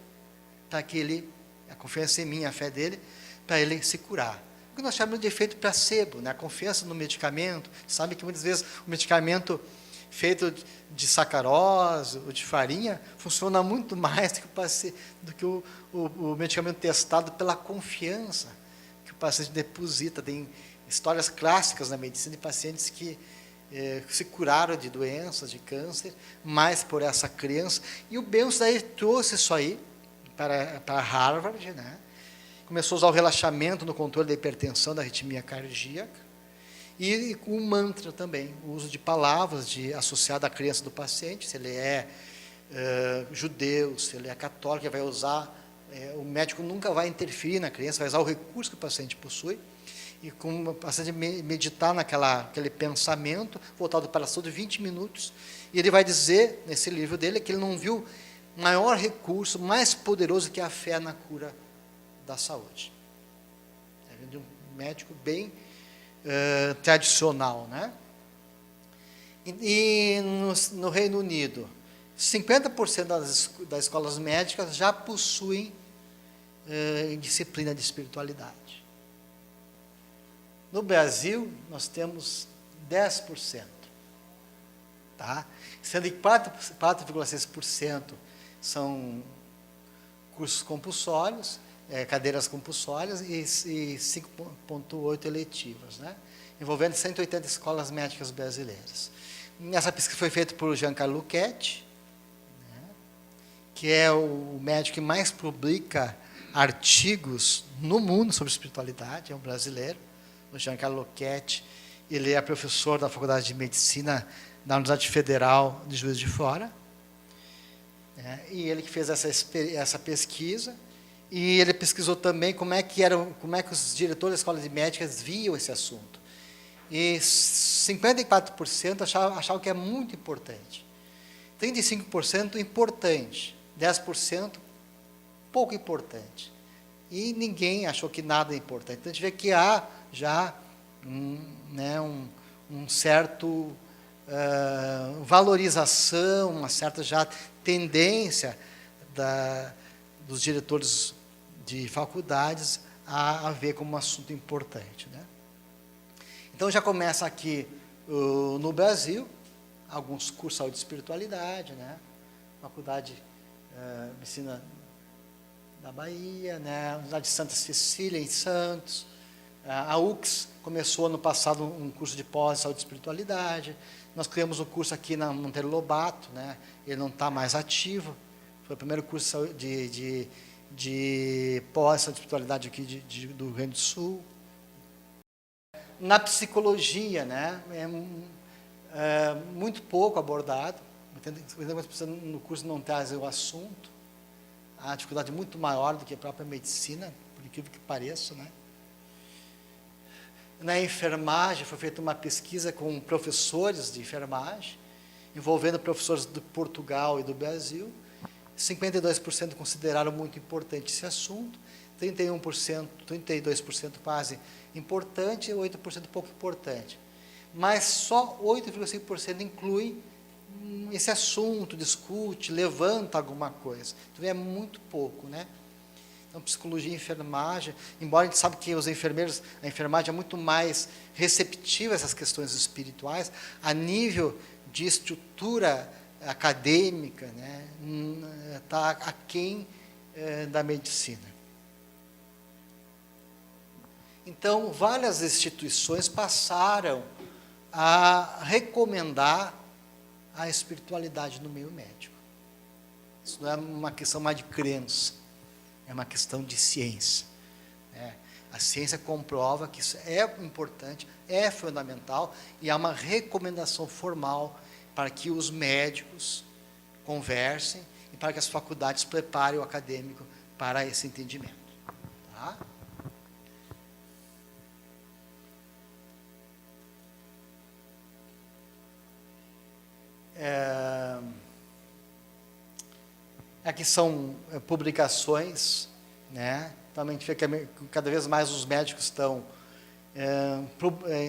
para que ele, a confiança em mim, a fé dele, para ele se curar. O que nós chamamos de efeito placebo, né? A confiança no medicamento. Sabe que muitas vezes o medicamento feito de sacarose ou de farinha funciona muito mais do que o medicamento testado pela confiança que o paciente deposita. Tem histórias clássicas na medicina de pacientes que se curaram de doenças, de câncer, mais por essa crença. E o Benson daí trouxe isso aí para Harvard, né? Começou a usar o relaxamento no controle da hipertensão, da arritmia cardíaca, e o mantra também, o uso de palavras associado à crença do paciente, se ele é judeu, se ele é católico, ele vai usar, o médico nunca vai interferir na crença, vai usar o recurso que o paciente possui, e com o paciente meditar naquele pensamento, voltado para a saúde, 20 minutos, e ele vai dizer, nesse livro dele, que ele não viu maior recurso, mais poderoso que a fé na cura da saúde. É de um médico bem tradicional, né? E no Reino Unido, 50% das escolas médicas já possuem disciplina de espiritualidade. No Brasil, nós temos 10%, tá? Sendo que 4,6% são cursos compulsórios, cadeiras compulsórias, e 5,8% eletivas, né? Envolvendo 180 escolas médicas brasileiras. Essa pesquisa foi feita por Giancarlo Luchetti, né, que é o médico que mais publica artigos no mundo sobre espiritualidade, é um brasileiro. O Giancarlo Luchetti, ele é professor da Faculdade de Medicina da Universidade Federal de Juiz de Fora, né, e ele que fez essa pesquisa. E ele pesquisou também como é que os diretores das escolas de médicas viam esse assunto. E 54% achavam que é muito importante. 35% importante. 10% pouco importante. e ninguém achou que nada é importante. Então, a gente vê que há já um certo valorização, uma certa já tendência dos diretores de faculdades a ver como um assunto importante, né? Então, já começa aqui no Brasil, alguns cursos de saúde e espiritualidade, né? Faculdade de Medicina da Bahia, né? Universidade de Santa Cecília, em Santos. A UX começou ano passado um curso de pós de saúde e espiritualidade. Nós criamos um curso aqui na Monteiro Lobato, né? Ele não está mais ativo. Foi o primeiro curso de pós de saúde e espiritualidade aqui do Rio Grande do Sul. Na psicologia, né? Muito pouco abordado. No curso não traz o assunto. A dificuldade é muito maior do que a própria medicina, por incrível que pareça, né? Na enfermagem, foi feita uma pesquisa com professores de enfermagem, envolvendo professores de Portugal e do Brasil. 52% consideraram muito importante esse assunto, 32% quase importante e 8% pouco importante. Mas só 8,5% inclui esse assunto, discute, levanta alguma coisa. Então, é muito pouco, né? Então, psicologia e enfermagem, embora a gente sabe que os enfermeiros, a enfermagem é muito mais receptiva a essas questões espirituais, a nível de estrutura acadêmica, né, está aquém da medicina. Então, várias instituições passaram a recomendar a espiritualidade no meio médico. Isso não é uma questão mais de crença, é uma questão de ciência, né? A ciência comprova que isso é importante, é fundamental, e há uma recomendação formal para que os médicos conversem e para que as faculdades preparem o acadêmico para esse entendimento. Tá? Aqui são publicações, né? Também a gente vê que cada vez mais os médicos estão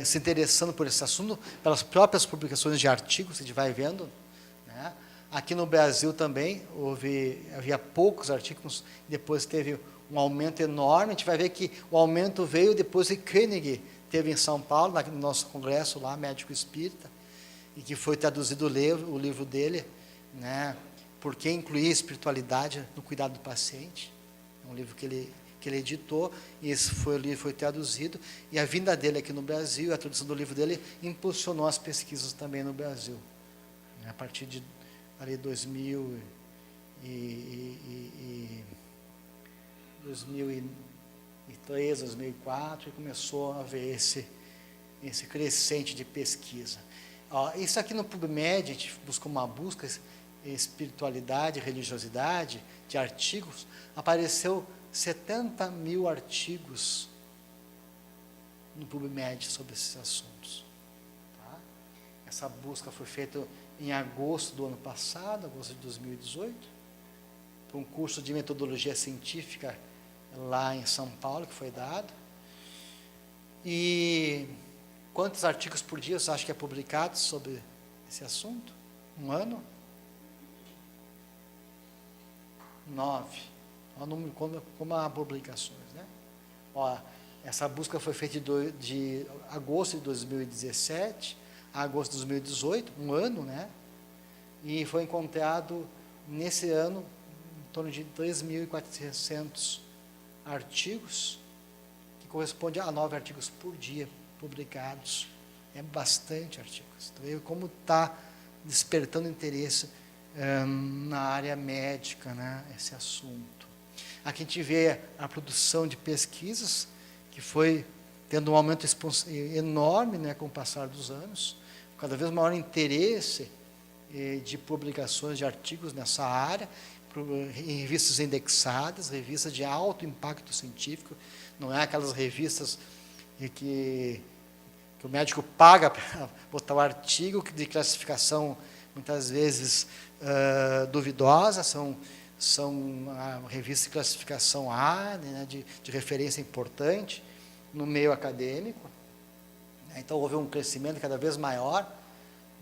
se interessando por esse assunto, pelas próprias publicações de artigos, a gente vai vendo, né? Aqui no Brasil também havia poucos artigos, depois teve um aumento enorme. A gente vai ver que o aumento veio depois que Koenig teve em São Paulo, no nosso congresso lá, Médico Espírita, e que foi traduzido o livro dele, né? Por que incluir a espiritualidade no cuidado do paciente. É um livro que ele editou, e esse livro foi traduzido, e a vinda dele aqui no Brasil, a tradução do livro dele, impulsionou as pesquisas também no Brasil. A partir de 2003, 2004, e começou a haver esse crescente de pesquisa. Isso aqui no PubMed, a gente buscou uma busca, espiritualidade, religiosidade, de artigos, apareceu 70 mil artigos no PubMed sobre esses assuntos. Tá? Essa busca foi feita em agosto do ano passado, agosto de 2018, por um curso de metodologia científica lá em São Paulo, que foi dado. E quantos artigos por dia você acha que é publicado sobre esse assunto? Um ano? 9. Como há publicações, né? Essa busca foi feita de agosto de 2017 a agosto de 2018, um ano, né? E foi encontrado, nesse ano, em torno de 3.400 artigos, que corresponde a 9 artigos por dia publicados. É bastante artigos. Então, como está despertando interesse na área médica, né, esse assunto. Aqui a gente vê a produção de pesquisas, que foi tendo um aumento enorme, né, com o passar dos anos, cada vez maior interesse de publicações de artigos nessa área, em revistas indexadas, revistas de alto impacto científico, não é aquelas revistas que o médico paga para botar o artigo de classificação, muitas vezes duvidosa, são são a revista de classificação A, né, de referência importante no meio acadêmico. Então, houve um crescimento cada vez maior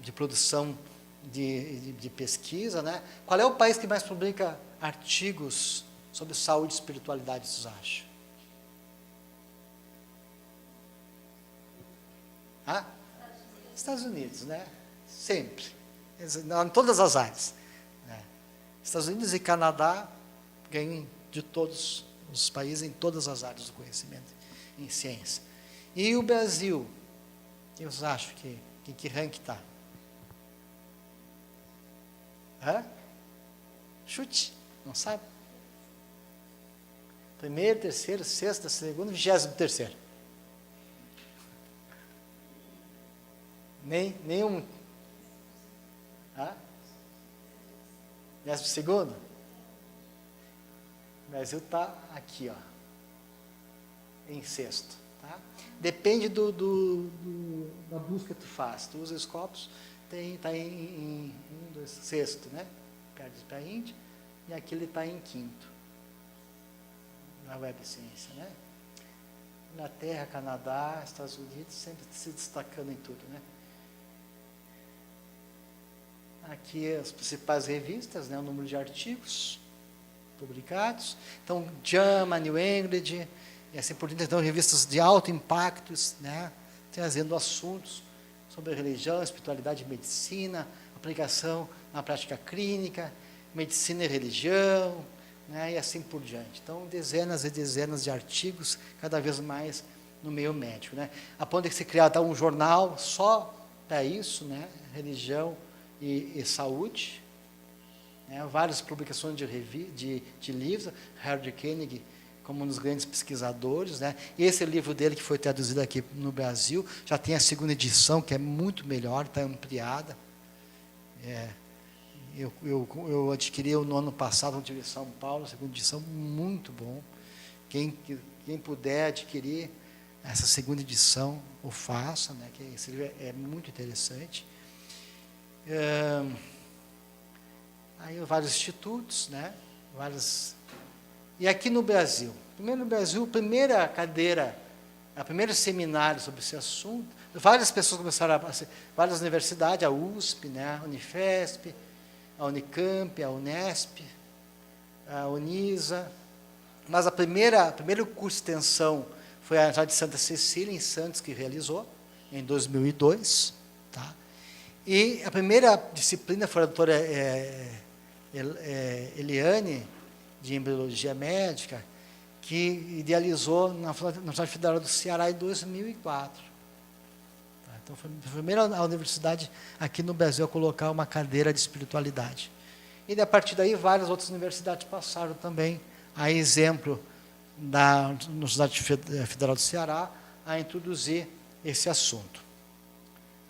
de produção de pesquisa. Né? Qual é o país que mais publica artigos sobre saúde e espiritualidade, vocês acham? Ah? Estados Unidos, né? Sempre. Em todas as áreas. Né? Estados Unidos e Canadá ganham de todos os países em todas as áreas do conhecimento em ciência. E o Brasil? Eu acho que rank está? Chute, não sabe? Primeiro, terceiro, sexto, segundo, 23º. Nenhum. 12º? O Brasil está aqui, ó, em sexto. Tá? Depende da busca que tu faz. Tu usa os copos, está em sexto, né? Perde para a Índia, e aqui ele está em quinto, na Web Ciência, né? Inglaterra, Canadá, Estados Unidos, sempre se destacando em tudo, né? Aqui as principais revistas, né? O número de artigos publicados. Então, JAMA, New England, e assim por diante. Então, revistas de alto impacto, né? Trazendo assuntos sobre religião, espiritualidade e medicina, aplicação na prática clínica, medicina e religião, né, e assim por diante. Então, dezenas e dezenas de artigos, cada vez mais no meio médico. Né. A ponto de se criar um jornal só para isso, né, religião e saúde, né, várias publicações de livros, Harry Koenig como um dos grandes pesquisadores, né? E esse livro dele, que foi traduzido aqui no Brasil, já tem a segunda edição, que é muito melhor, está ampliada. Eu adquiri no ano passado, quando estive em São Paulo, a segunda edição, muito bom. Quem puder adquirir essa segunda edição, o faça, né? Que esse livro é muito interessante. Aí vários institutos, né? E aqui no Brasil? Primeiro no Brasil, a primeira cadeira, o primeiro seminário sobre esse assunto, várias pessoas começaram várias universidades, a USP, né, a Unifesp, a Unicamp, a Unesp, a Unisa, mas o primeiro curso de extensão foi a Universidade de Santa Cecília, em Santos, que realizou, em 2002. Tá? E a primeira disciplina foi a doutora Eliane, de Embriologia Médica, que idealizou na Universidade Federal do Ceará em 2004. Tá? Então, foi a primeira universidade aqui no Brasil a colocar uma cadeira de espiritualidade. E, a partir daí, várias outras universidades passaram também, a exemplo da Universidade Federal do Ceará, a introduzir esse assunto.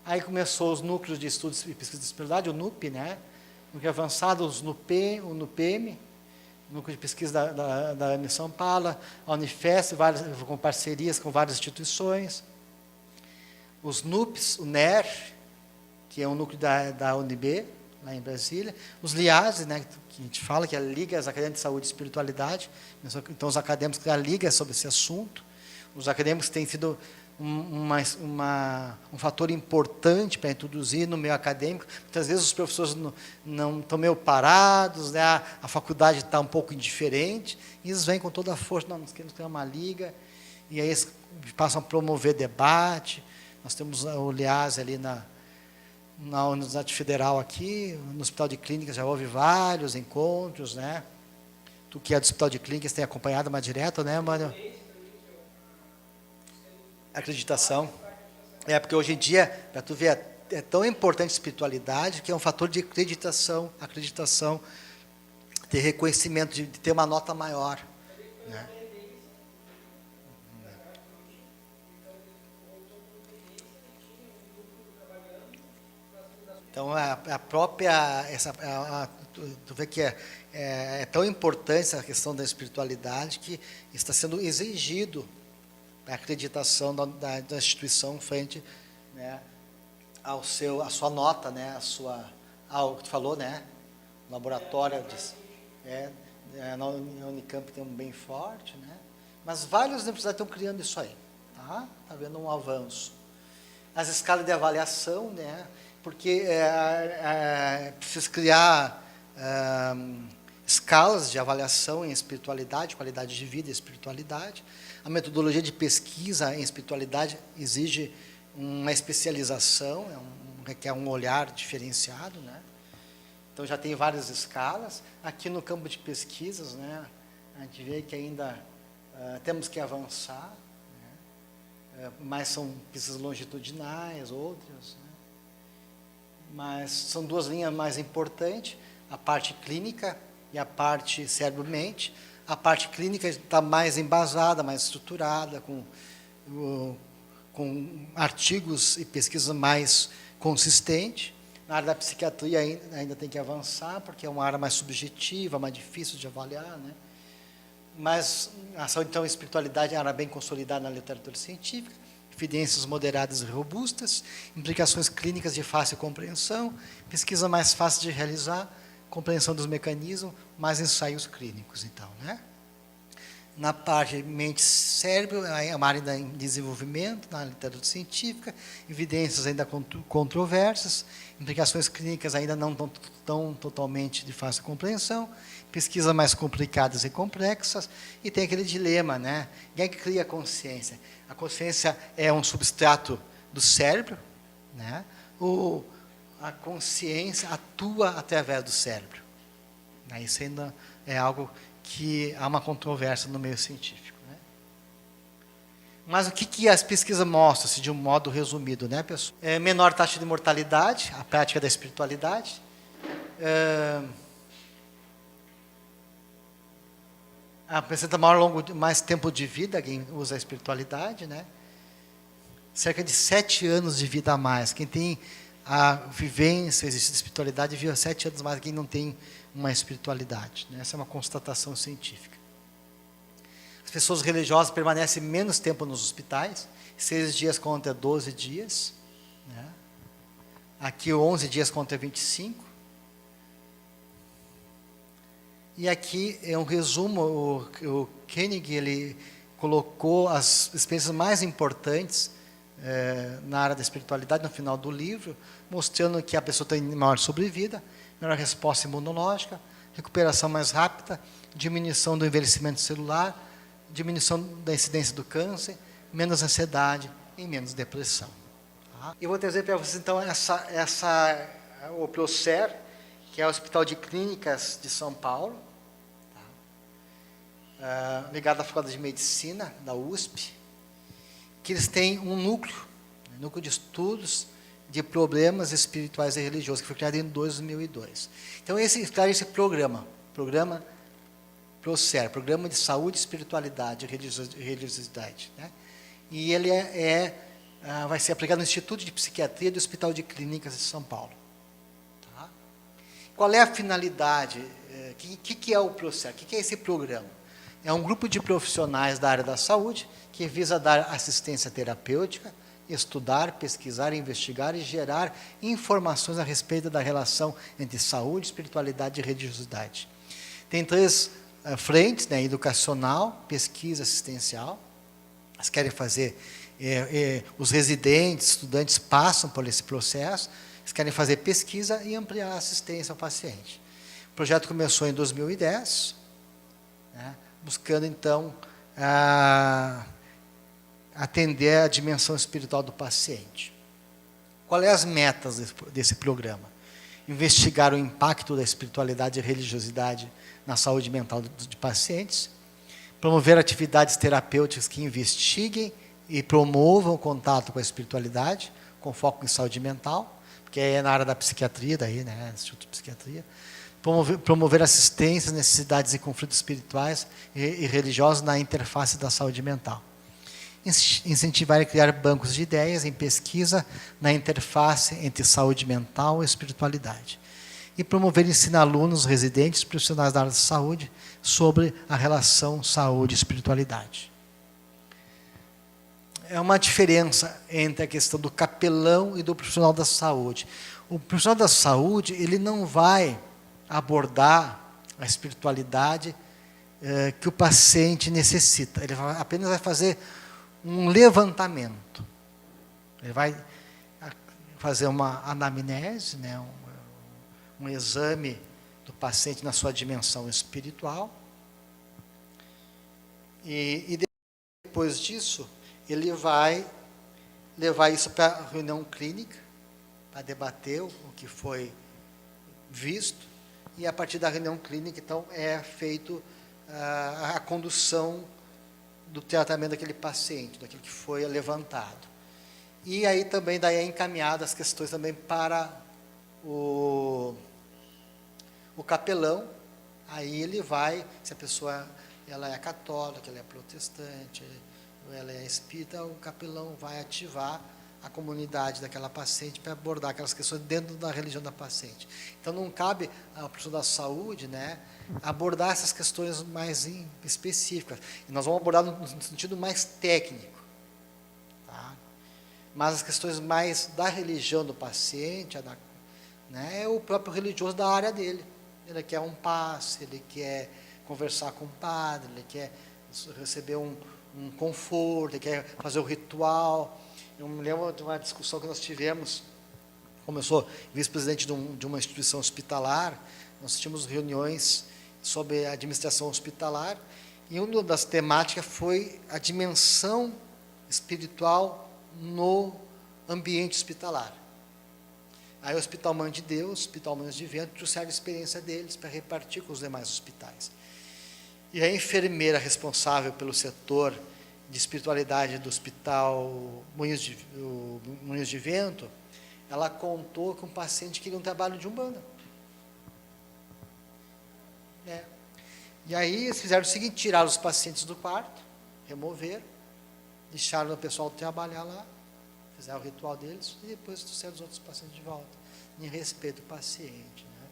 Aí começou os núcleos de estudos e pesquisa de espiritualidade, o NUP, né? Núcleo avançado, o NUPM, núcleo de pesquisa da Uni São Paulo, a Unifesp, com parcerias com várias instituições. Os NUPs, o NER, que é um núcleo da UNB, lá em Brasília. Os LIASE, né, que a gente fala, que é a Liga Acadêmicas de Saúde e Espiritualidade. Então, os acadêmicos da Liga sobre esse assunto. Os acadêmicos têm sido um fator importante para introduzir no meio acadêmico. Muitas vezes os professores não estão meio parados, né? A faculdade está um pouco indiferente, e eles vêm com toda a força, nós queremos criar uma liga, e aí eles passam a promover debate. Nós temos o LIAS ali na Universidade Federal aqui, no Hospital de Clínicas já houve vários encontros, né? Tu que é do Hospital de Clínicas tem acompanhado mais direto, né, Mano? Acreditação. Porque hoje em dia, para tu ver, é tão importante a espiritualidade que é um fator de acreditação, ter reconhecimento, de ter uma nota maior. Né? Então, a própria, tu vê que é tão importante essa questão da espiritualidade que está sendo exigido a acreditação da instituição frente, né, a sua nota, né, ao que tu falou, né, laboratório, Na Unicamp tem um bem forte, né? Mas várias universidades estão criando isso aí, tá? Está havendo um avanço. As escalas de avaliação, né? Porque precisa criar escalas de avaliação em espiritualidade, qualidade de vida e espiritualidade. A metodologia de pesquisa em espiritualidade exige uma especialização, requer um olhar diferenciado, né? Então já tem várias escalas. Aqui no campo de pesquisas, né, a gente vê que ainda temos que avançar, né? Mas são pesquisas longitudinais, outras, né? Mas são duas linhas mais importantes, a parte clínica e a parte cérebro-mente. A parte clínica está mais embasada, mais estruturada, com artigos e pesquisas mais consistentes. Na área da psiquiatria ainda tem que avançar, porque é uma área mais subjetiva, mais difícil de avaliar, né? Mas a saúde, então, a espiritualidade é uma área bem consolidada na literatura científica, evidências moderadas e robustas, implicações clínicas de fácil compreensão, pesquisa mais fácil de realizar, compreensão dos mecanismos, mais ensaios clínicos, então, né? Na parte mente-cérebro, é uma área em desenvolvimento, na literatura científica, evidências ainda controversas, implicações clínicas ainda não tão totalmente de fácil compreensão, pesquisas mais complicadas e complexas, e tem aquele dilema, né? Quem é que cria a consciência? A consciência é um substrato do cérebro, né? Ou a consciência atua através do cérebro? Isso ainda é algo que há uma controvérsia no meio científico, né? Mas o que as pesquisas mostram, de um modo resumido, né, pessoal? Menor taxa de mortalidade, a prática da espiritualidade. Apresenta mais tempo de vida, quem usa a espiritualidade, né? Cerca de 7 anos de vida a mais. Quem tem a vivência, existe espiritualidade, vive 7 anos mais quem não tem uma espiritualidade, né? Essa é uma constatação científica. As pessoas religiosas permanecem menos tempo nos hospitais, 6 dias contra 12 dias, né? Aqui 11 dias contra 25. E aqui é um resumo, o Koenig, ele colocou as experiências mais importantes na área da espiritualidade no final do livro, mostrando que a pessoa tem maior sobrevida, melhor resposta imunológica, recuperação mais rápida, diminuição do envelhecimento celular, diminuição da incidência do câncer, menos ansiedade e menos depressão. Tá? Eu vou trazer para vocês, então, o Procer, que é o Hospital de Clínicas de São Paulo, tá? Ligado à Faculdade de Medicina, da USP, que eles têm um núcleo de estudos de problemas espirituais e religiosos, que foi criado em 2002. Então, esse programa Procer, Programa de Saúde, Espiritualidade e Religiosidade, né? E ele vai ser aplicado no Instituto de Psiquiatria do Hospital de Clínicas de São Paulo. Tá? Qual é a finalidade? O que é o Procer? O que é esse programa? É um grupo de profissionais da área da saúde que visa dar assistência terapêutica, estudar, pesquisar, investigar e gerar informações a respeito da relação entre saúde, espiritualidade e religiosidade. Tem 3 frentes, né? Educacional, pesquisa, assistencial. Eles querem fazer, os residentes, estudantes passam por esse processo, eles querem fazer pesquisa e ampliar a assistência ao paciente. O projeto começou em 2010, né? Buscando, então, atender a dimensão espiritual do paciente. Qual é as metas desse programa? Investigar o impacto da espiritualidade e religiosidade na saúde mental de pacientes, promover atividades terapêuticas que investiguem e promovam o contato com a espiritualidade, com foco em saúde mental, porque é na área da psiquiatria, daí, né, Instituto de Psiquiatria. Promover assistência, necessidades e conflitos espirituais e religiosos na interface da saúde mental. Incentivar e criar bancos de ideias em pesquisa na interface entre saúde mental e espiritualidade. E promover e ensinar alunos, residentes, profissionais da área da saúde sobre a relação saúde e espiritualidade. É uma diferença entre a questão do capelão e do profissional da saúde. O profissional da saúde, ele não vai abordar a espiritualidade que o paciente necessita. Ele apenas vai fazer um levantamento. Ele vai fazer uma anamnese, né, um exame do paciente na sua dimensão espiritual. E depois disso, ele vai levar isso para a reunião clínica, para debater o que foi visto, e a partir da reunião clínica, então, é feito a condução do tratamento daquele paciente, daquilo que foi levantado. E aí também daí é encaminhado as questões também para o capelão. Aí ele vai, se a pessoa ela é católica, ela é protestante, ela é espírita, o capelão vai ativar a comunidade daquela paciente para abordar aquelas questões dentro da religião da paciente. Então, não cabe ao profissional da saúde, né, abordar essas questões mais específicas. E nós vamos abordar no sentido mais técnico. Tá? Mas as questões mais da religião do paciente, né, é o próprio religioso da área dele. Ele quer um passe, ele quer conversar com o padre, ele quer receber um conforto, ele quer fazer o ritual. Eu me lembro de uma discussão que nós tivemos, como eu sou vice-presidente de uma instituição hospitalar, nós tínhamos reuniões sobre a administração hospitalar, e uma das temáticas foi a dimensão espiritual no ambiente hospitalar. Aí o Hospital Mãe de Deus, o Hospital Mães de Vento, trouxeram a experiência deles para repartir com os demais hospitais. E a enfermeira responsável pelo setor de espiritualidade do Hospital Moinhos de Vento, ela contou que um paciente queria um trabalho de Umbanda. E aí eles fizeram o seguinte, tiraram os pacientes do quarto, removeram, deixaram o pessoal trabalhar lá, fizeram o ritual deles, e depois trouxeram os outros pacientes de volta, em respeito ao paciente. Né?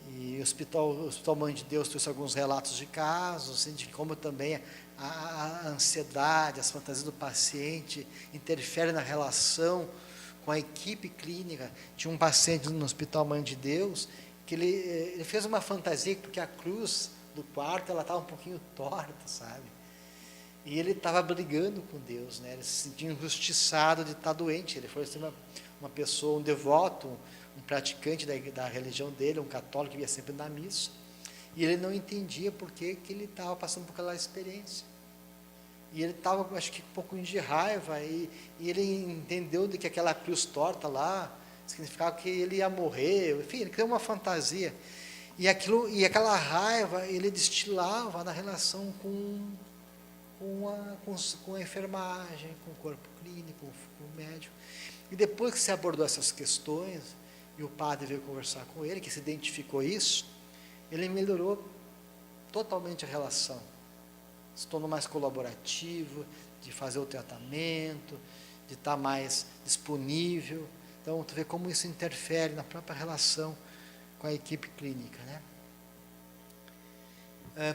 E o Hospital Mãe de Deus trouxe alguns relatos de casos, assim, de como também a ansiedade, as fantasias do paciente interferem na relação com a equipe clínica. Tinha um paciente no Hospital Mãe de Deus, que ele fez uma fantasia, porque a cruz do quarto estava um pouquinho torta, sabe? E ele estava brigando com Deus, né? Ele se sentia injustiçado de estar doente. Ele foi assim, uma pessoa, um devoto, um praticante da religião dele, um católico que ia sempre na missa, e ele não entendia por que ele estava passando por aquela experiência. E ele estava, acho que, um pouco de raiva, e ele entendeu de que aquela cruz torta lá significava que ele ia morrer, enfim, ele criou uma fantasia. E aquela raiva ele destilava na relação com a enfermagem, com o corpo clínico, com o médico. E depois que se abordou essas questões, e o padre veio conversar com ele, que se identificou isso, ele melhorou totalmente a relação. Se tornou mais colaborativo, de fazer o tratamento, de estar mais disponível. Então, tu vê como isso interfere na própria relação com a equipe clínica, né?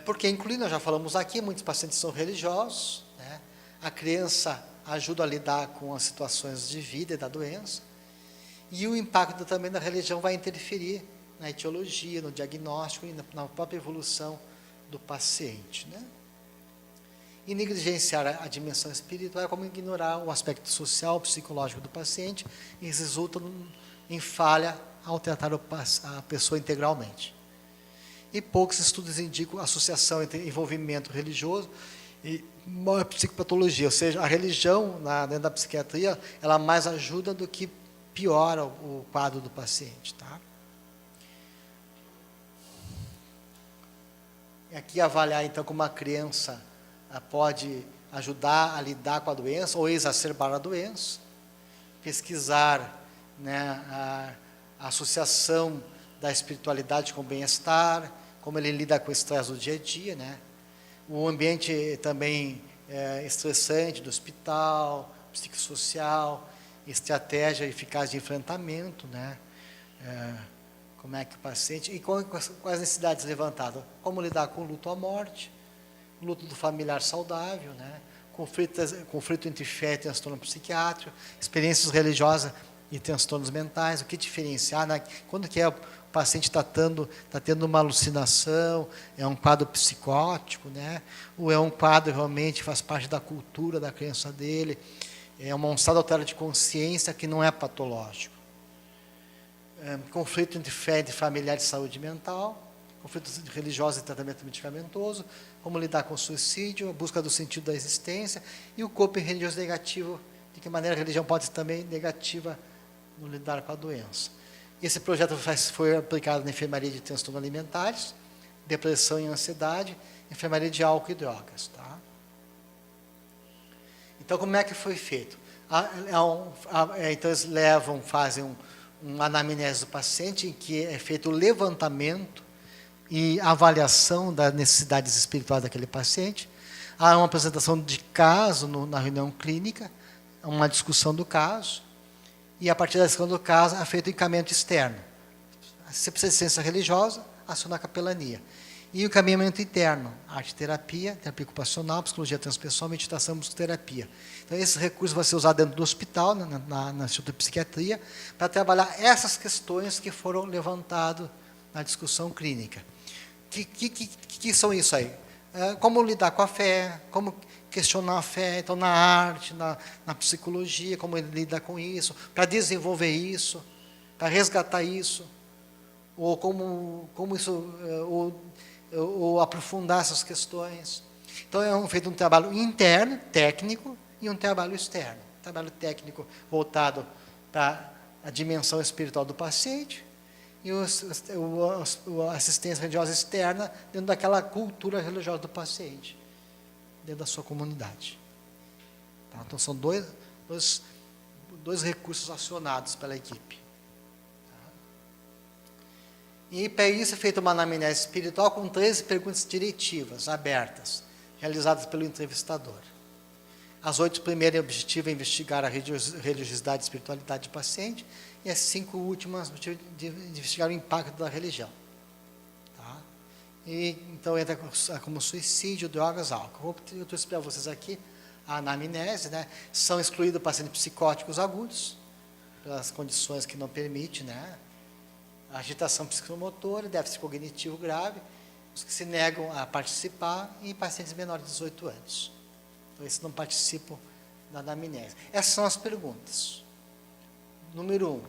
Porque, incluindo, nós já falamos aqui, muitos pacientes são religiosos, né? A criança ajuda a lidar com as situações de vida e da doença, e o impacto também da religião vai interferir na etiologia, no diagnóstico e na própria evolução do paciente, né? E negligenciar a dimensão espiritual é como ignorar o aspecto social, psicológico do paciente, e resulta em falha ao tratar a pessoa integralmente. E poucos estudos indicam associação entre envolvimento religioso e maior psicopatologia, ou seja, a religião, dentro da psiquiatria, ela mais ajuda do que piora o quadro do paciente. Tá? E aqui avaliar, então, como a criança pode ajudar a lidar com a doença ou exacerbar a doença, pesquisar, né, a associação da espiritualidade com o bem-estar, como ele lida com o estresse do dia a dia, né? O ambiente também estressante do hospital, psicossocial, estratégia eficaz de enfrentamento, né? Como é que o paciente... E quais necessidades levantadas? Como lidar com o luto à morte, luto do familiar saudável, né? Conflito entre fé e transtorno psiquiátrico, experiências religiosas e transtornos mentais, o que diferenciar, né? Quando que o paciente está tendo uma alucinação, é um quadro psicótico, né? Ou é um quadro realmente que faz parte da cultura, da crença dele, é um estado alterado de consciência que não é patológico. Conflito entre fé e familiar e saúde mental, conflitos religiosos e tratamento medicamentoso, como lidar com o suicídio, a busca do sentido da existência e o coping religioso negativo, de que maneira a religião pode ser também negativa no lidar com a doença. Esse projeto foi aplicado na enfermaria de transtornos alimentares, depressão e ansiedade, enfermaria de álcool e drogas. Tá? Então, como é que foi feito? Então, eles fazem uma anamnese do paciente, em que é feito o levantamento e avaliação das necessidades espirituais daquele paciente. Há uma apresentação de caso na reunião clínica, uma discussão do caso, e a partir da discussão do caso é feito o encaminhamento externo. Se precisa de ciência religiosa, aciona a capelania. E o encaminhamento interno, arte-terapia, terapia ocupacional, psicologia transpessoal, meditação, musicoterapia. Então, esse recurso vai ser usado dentro do hospital, na Instituto de Psiquiatria, para trabalhar essas questões que foram levantadas na discussão clínica. Que são isso aí? Como lidar com a fé, como questionar a fé, então, na arte, na psicologia, como ele lida com isso, para desenvolver isso, para resgatar isso, ou como isso... ou aprofundar essas questões. Então, é feito um trabalho interno, técnico, e um trabalho externo. Um trabalho técnico voltado para a dimensão espiritual do paciente e a assistência religiosa externa dentro daquela cultura religiosa do paciente, dentro da sua comunidade. Tá? Então, são dois recursos acionados pela equipe. E para isso é feita uma anamnese espiritual com 13 perguntas diretivas, abertas, realizadas pelo entrevistador. As 8 primeiras, o objetivo é investigar a religiosidade e espiritualidade do paciente, e as 5 últimas, o objetivo de investigar o impacto da religião. Tá? E, então, entra como suicídio, drogas, álcool. Eu trouxe para vocês aqui a anamnese, né? São excluídos pacientes psicóticos agudos, pelas condições que não permitem, né? Agitação psicomotora, déficit cognitivo grave, os que se negam a participar, e pacientes menores de 18 anos. Então, esses não participam da anamnese. Essas são as perguntas. Número 1.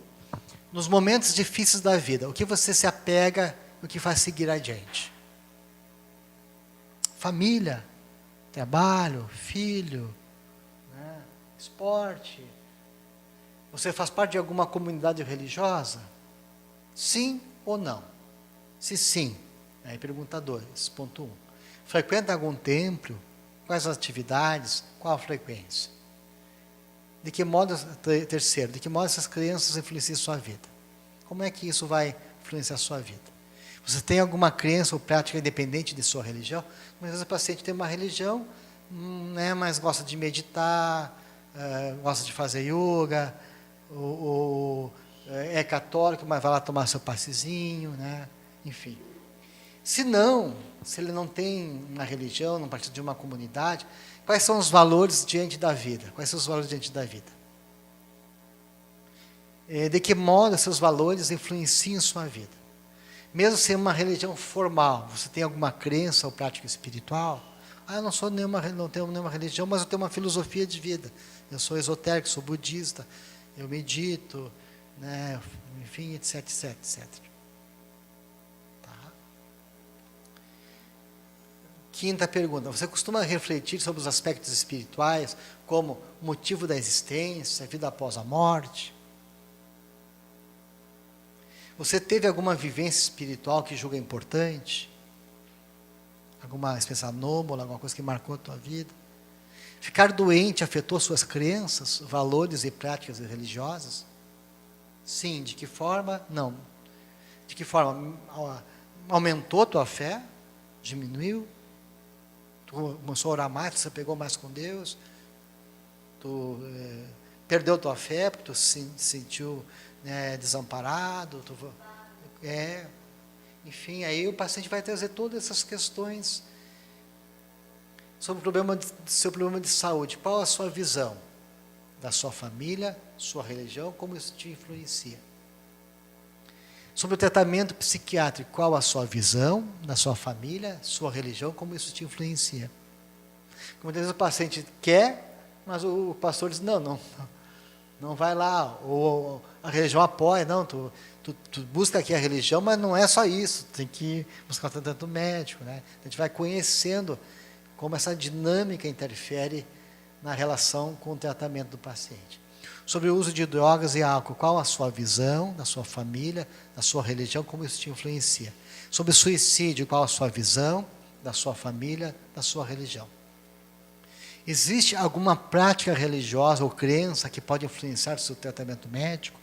Nos momentos difíceis da vida, o que você se apega, o que faz seguir adiante? Família, trabalho, filho, né, esporte. Você faz parte de alguma comunidade religiosa? Sim ou não? Se sim, aí pergunta 2, ponto 1. Frequenta algum templo? Quais as atividades? Qual a frequência? De que modo, terceiro, de que modo essas crenças influenciam a sua vida? Como é que isso vai influenciar a sua vida? Você tem alguma crença ou prática independente de sua religião? Muitas vezes o paciente tem uma religião, né, mas gosta de meditar, gosta de fazer yoga, ou é católico, mas vai lá tomar seu passezinho, né? Enfim. Se ele não tem uma religião, não participa de uma comunidade, quais são os valores diante da vida? Quais são os valores diante da vida? De que modo seus valores influenciam sua vida? Mesmo sem uma religião formal, você tem alguma crença ou prática espiritual? Eu não tenho nenhuma religião, mas eu tenho uma filosofia de vida. Eu sou esotérico, sou budista, eu medito, né, enfim, etc, etc, etc. Tá? Quinta pergunta. Você costuma refletir sobre os aspectos espirituais como motivo da existência, vida após a morte? Você teve alguma vivência espiritual que julga importante? Alguma experiência anômala, alguma coisa que marcou a tua vida? Ficar doente afetou suas crenças, valores e práticas religiosas? Sim. De que forma? Não. De que forma? Aumentou a tua fé? Diminuiu? Tu começou a orar mais, você pegou mais com Deus? Tu perdeu tua fé porque tu se sentiu, né, desamparado? Enfim, aí o paciente vai trazer todas essas questões sobre o seu problema de saúde. Qual a sua visão da sua família, sua religião, como isso te influencia. Sobre o tratamento psiquiátrico, qual a sua visão da sua família, sua religião, como isso te influencia. Muitas vezes o paciente quer, mas o pastor diz, não vai lá, ou a religião apoia, não, tu busca aqui a religião, mas não é só isso, tem que buscar o tratamento médico, né? A gente vai conhecendo como essa dinâmica interfere na relação com o tratamento do paciente. Sobre o uso de drogas e álcool, qual a sua visão da sua família, da sua religião, como isso te influencia. Sobre o suicídio, qual a sua visão da sua família, da sua religião. Existe alguma prática religiosa ou crença que pode influenciar o seu tratamento médico?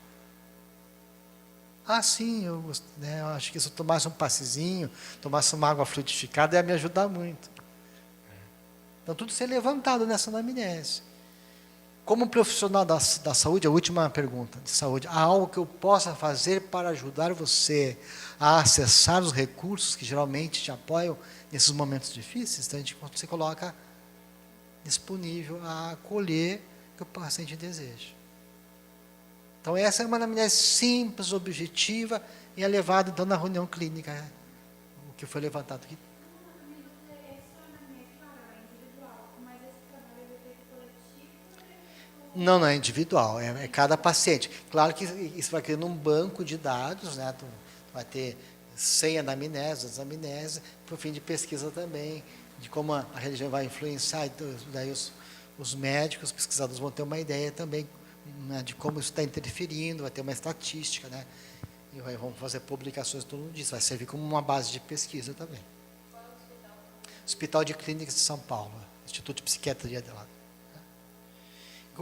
Sim, eu acho que se eu tomasse um passezinho, tomasse uma água frutificada, ia me ajudar muito. Então, tudo ser levantado nessa anamnese. Como profissional da saúde, a última pergunta de saúde, há algo que eu possa fazer para ajudar você a acessar os recursos que geralmente te apoiam nesses momentos difíceis? Então, você coloca disponível a acolher o que o paciente deseja. Então, essa é uma anamnese simples, objetiva, e é levada, então, na reunião clínica, o que foi levantado aqui. Não é individual, é cada paciente. Claro que isso vai criando um banco de dados, né? Tu vai ter 100 anamneses, para o fim de pesquisa também, de como a religião vai influenciar, então, daí os médicos, os pesquisadores vão ter uma ideia também, né, de como isso está interferindo, vai ter uma estatística, né? E vão fazer publicações tudo disso, vai servir como uma base de pesquisa também. Qual é o hospital? Hospital de Clínicas de São Paulo, Instituto de Psiquiatria de lá.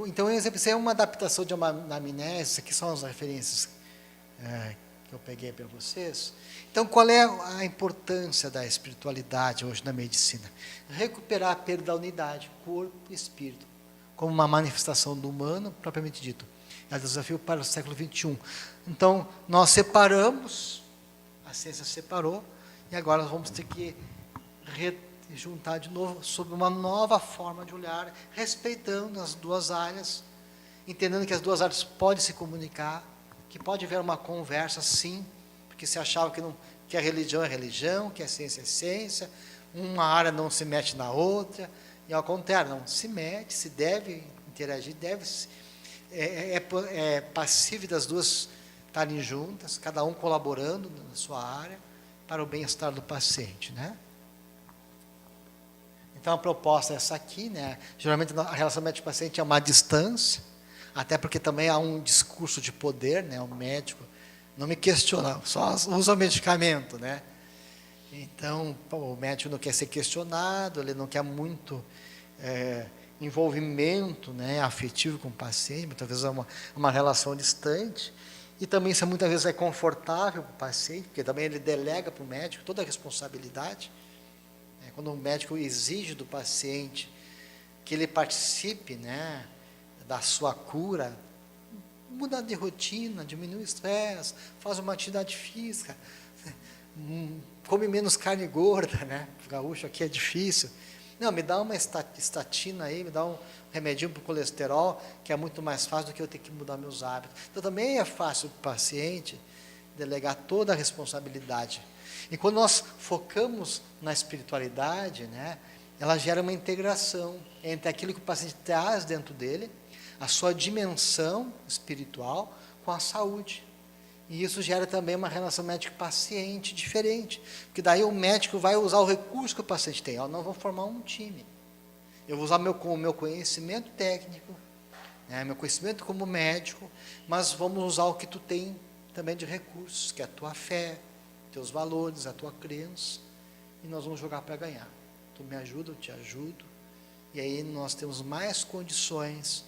Então, isso é uma adaptação de uma anamnese, que são as referências que eu peguei para vocês. Então, qual é a importância da espiritualidade hoje na medicina? Recuperar a perda da unidade, corpo e espírito, como uma manifestação do humano, propriamente dito. É um desafio para o século XXI. Então, nós separamos, a ciência separou, e agora nós vamos ter que juntar de novo sob uma nova forma de olhar, respeitando as duas áreas, entendendo que as duas áreas podem se comunicar, que pode haver uma conversa, sim, porque se achava que a religião é religião, que a ciência é ciência, uma área não se mete na outra, e ao contrário, não, se mete, se deve interagir, é passível das duas estarem juntas, cada um colaborando na sua área, para o bem-estar do paciente, né? Então, a proposta é essa aqui, né? Geralmente, a relação médico-paciente é uma distância, até porque também há um discurso de poder, né? O médico não me questiona, só usa o medicamento, né? Então, o médico não quer ser questionado, ele não quer muito envolvimento, né, afetivo com o paciente, muitas vezes é uma relação distante, e também isso muitas vezes é confortável para o paciente, porque também ele delega para o médico toda a responsabilidade. Quando o médico exige do paciente que ele participe, né, da sua cura, mudar de rotina, diminui o estresse, faz uma atividade física, come menos carne gorda, né? O gaúcho aqui é difícil. Não, me dá uma estatina aí, me dá um remedinho para o colesterol, que é muito mais fácil do que eu ter que mudar meus hábitos. Então, também é fácil para o paciente delegar toda a responsabilidade. E quando nós focamos na espiritualidade, né, ela gera uma integração entre aquilo que o paciente traz dentro dele, a sua dimensão espiritual, com a saúde. E isso gera também uma relação médico-paciente diferente, porque daí o médico vai usar o recurso que o paciente tem. Eu não vou formar um time. Eu vou usar o meu conhecimento técnico, né, meu conhecimento como médico, mas vamos usar o que tu tem também de recursos, que é a tua fé, teus valores, a tua crença, e nós vamos jogar para ganhar. Tu me ajuda, eu te ajudo, e aí nós temos mais condições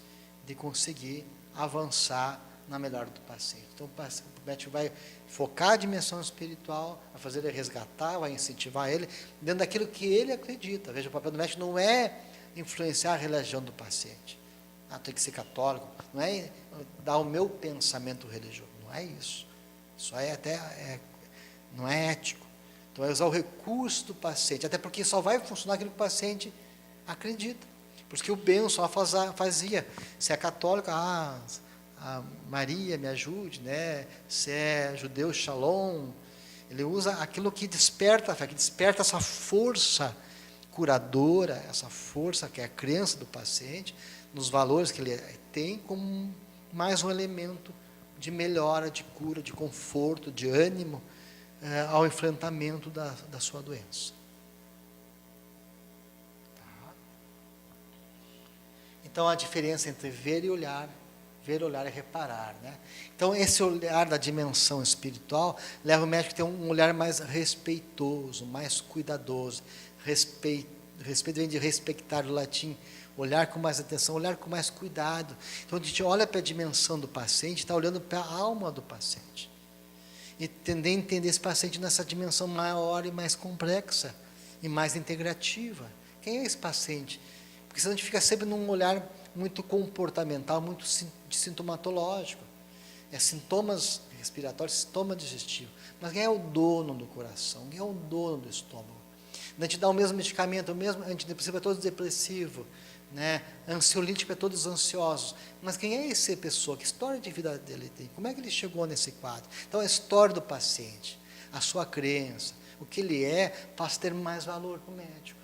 de conseguir avançar na melhora do paciente. Então, o médico vai focar a dimensão espiritual, vai fazer ele resgatar, vai incentivar ele, dentro daquilo que ele acredita. Veja, o papel do médico não é influenciar a religião do paciente. Tem que ser católico, não é dar o meu pensamento religioso, não é isso. Isso aí não é ético. Então, é usar o recurso do paciente, até porque só vai funcionar aquilo que o paciente acredita. Por isso que o Benson fazia. Se é católico, Maria, me ajude, né? Se é judeu, shalom. Ele usa aquilo que desperta a fé, que desperta essa força curadora, essa força que é a crença do paciente, nos valores que ele tem, como mais um elemento de melhora, de cura, de conforto, de ânimo, ao enfrentamento da sua doença. Tá? Então, a diferença entre ver e olhar é reparar, né? Então, esse olhar da dimensão espiritual leva o médico a ter um olhar mais respeitoso, mais cuidadoso. Respeito vem de respeitar, do latim, olhar com mais atenção, olhar com mais cuidado. Então, a gente olha para a dimensão do paciente, está olhando para a alma do paciente. E tender a entender esse paciente nessa dimensão maior e mais complexa, e mais integrativa. Quem é esse paciente? Porque senão a gente fica sempre num olhar muito comportamental, muito sintomatológico. É sintomas respiratórios, sintoma digestivo. Mas quem é o dono do coração? Quem é o dono do estômago? A gente dá o mesmo medicamento, o mesmo antidepressivo para todos depressivos, né? Ansiolítico para todos ansiosos. Mas quem é essa pessoa? Que história de vida dele tem? Como é que ele chegou nesse quadro? Então, a história do paciente, a sua crença, o que ele é, passa a ter mais valor para o médico.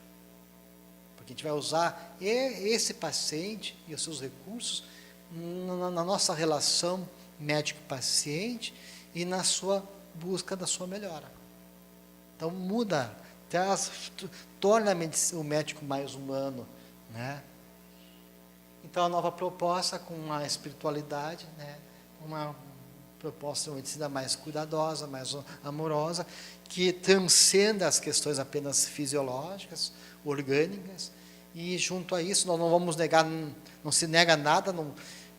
Porque a gente vai usar esse paciente e os seus recursos na nossa relação médico-paciente e na sua busca da sua melhora. Então, muda, torna o médico mais humano, né? Então, a nova proposta com a espiritualidade, né? Uma proposta de uma medicina mais cuidadosa, mais amorosa, que transcenda as questões apenas fisiológicas, orgânicas, e junto a isso nós não vamos negar, não se nega nada,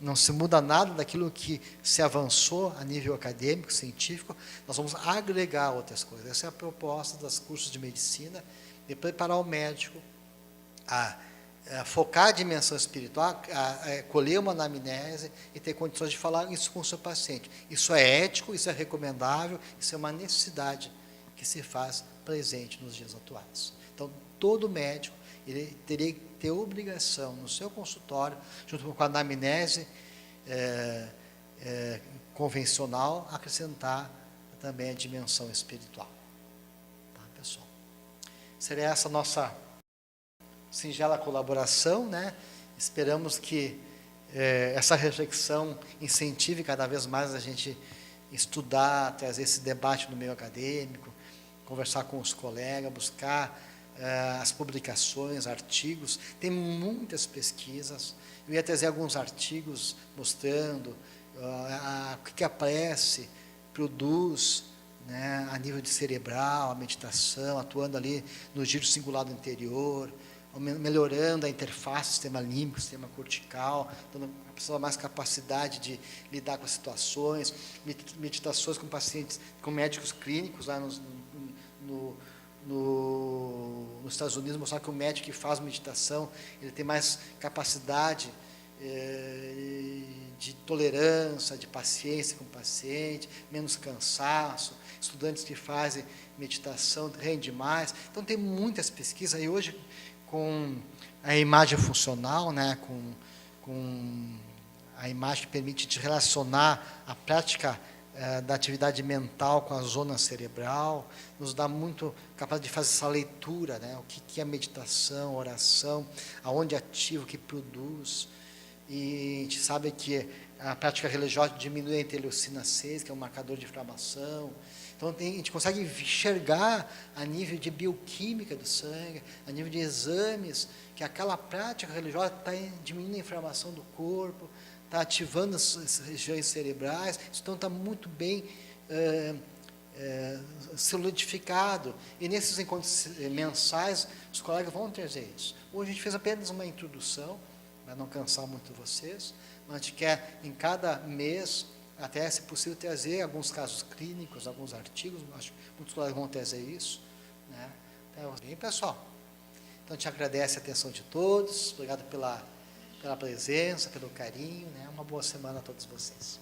não se muda nada daquilo que se avançou a nível acadêmico, científico, nós vamos agregar outras coisas. Essa é a proposta dos cursos de medicina, de preparar o médico a focar a dimensão espiritual, a colher uma anamnese e ter condições de falar isso com o seu paciente. Isso é ético, isso é recomendável, isso é uma necessidade que se faz presente nos dias atuais. Então, todo médico ele teria que ter obrigação no seu consultório, junto com a anamnese convencional, acrescentar também a dimensão espiritual. Tá, pessoal? Seria essa nossa singela colaboração, né? Esperamos que essa reflexão incentive cada vez mais a gente estudar, trazer esse debate no meio acadêmico, conversar com os colegas, buscar as publicações, artigos. Tem muitas pesquisas. Eu ia trazer alguns artigos mostrando o que a prece produz, né, a nível de cerebral, a meditação, atuando ali no giro cingulado anterior, melhorando a interface, sistema límbico, sistema cortical, dando a pessoa mais capacidade de lidar com as situações, meditações com pacientes, com médicos clínicos lá nos Estados Unidos, mostrar que o médico que faz meditação, ele tem mais capacidade de tolerância, de paciência com o paciente, menos cansaço. Estudantes que fazem meditação rendem mais. Então, tem muitas pesquisas, e hoje, com a imagem funcional, né, com a imagem que permite te relacionar a prática da atividade mental com a zona cerebral, nos dá muito capaz de fazer essa leitura, né? O que é meditação, oração, aonde ativa, o que produz. E a gente sabe que a prática religiosa diminui a interleucina 6, que é um marcador de inflamação. Então, a gente consegue enxergar a nível de bioquímica do sangue, a nível de exames, que aquela prática religiosa está diminuindo a inflamação do corpo, está ativando as regiões cerebrais. Então, está muito bem solidificado. E nesses encontros mensais, os colegas vão trazer isso. Hoje a gente fez apenas uma introdução, para não cansar muito vocês, mas a gente quer, em cada mês, até, se possível, trazer alguns casos clínicos, alguns artigos. Acho que muitos colegas vão trazer isso, né? Então, bem, pessoal. Então, a gente agradece a atenção de todos. Obrigado pela presença, pelo carinho, né? Uma boa semana a todos vocês.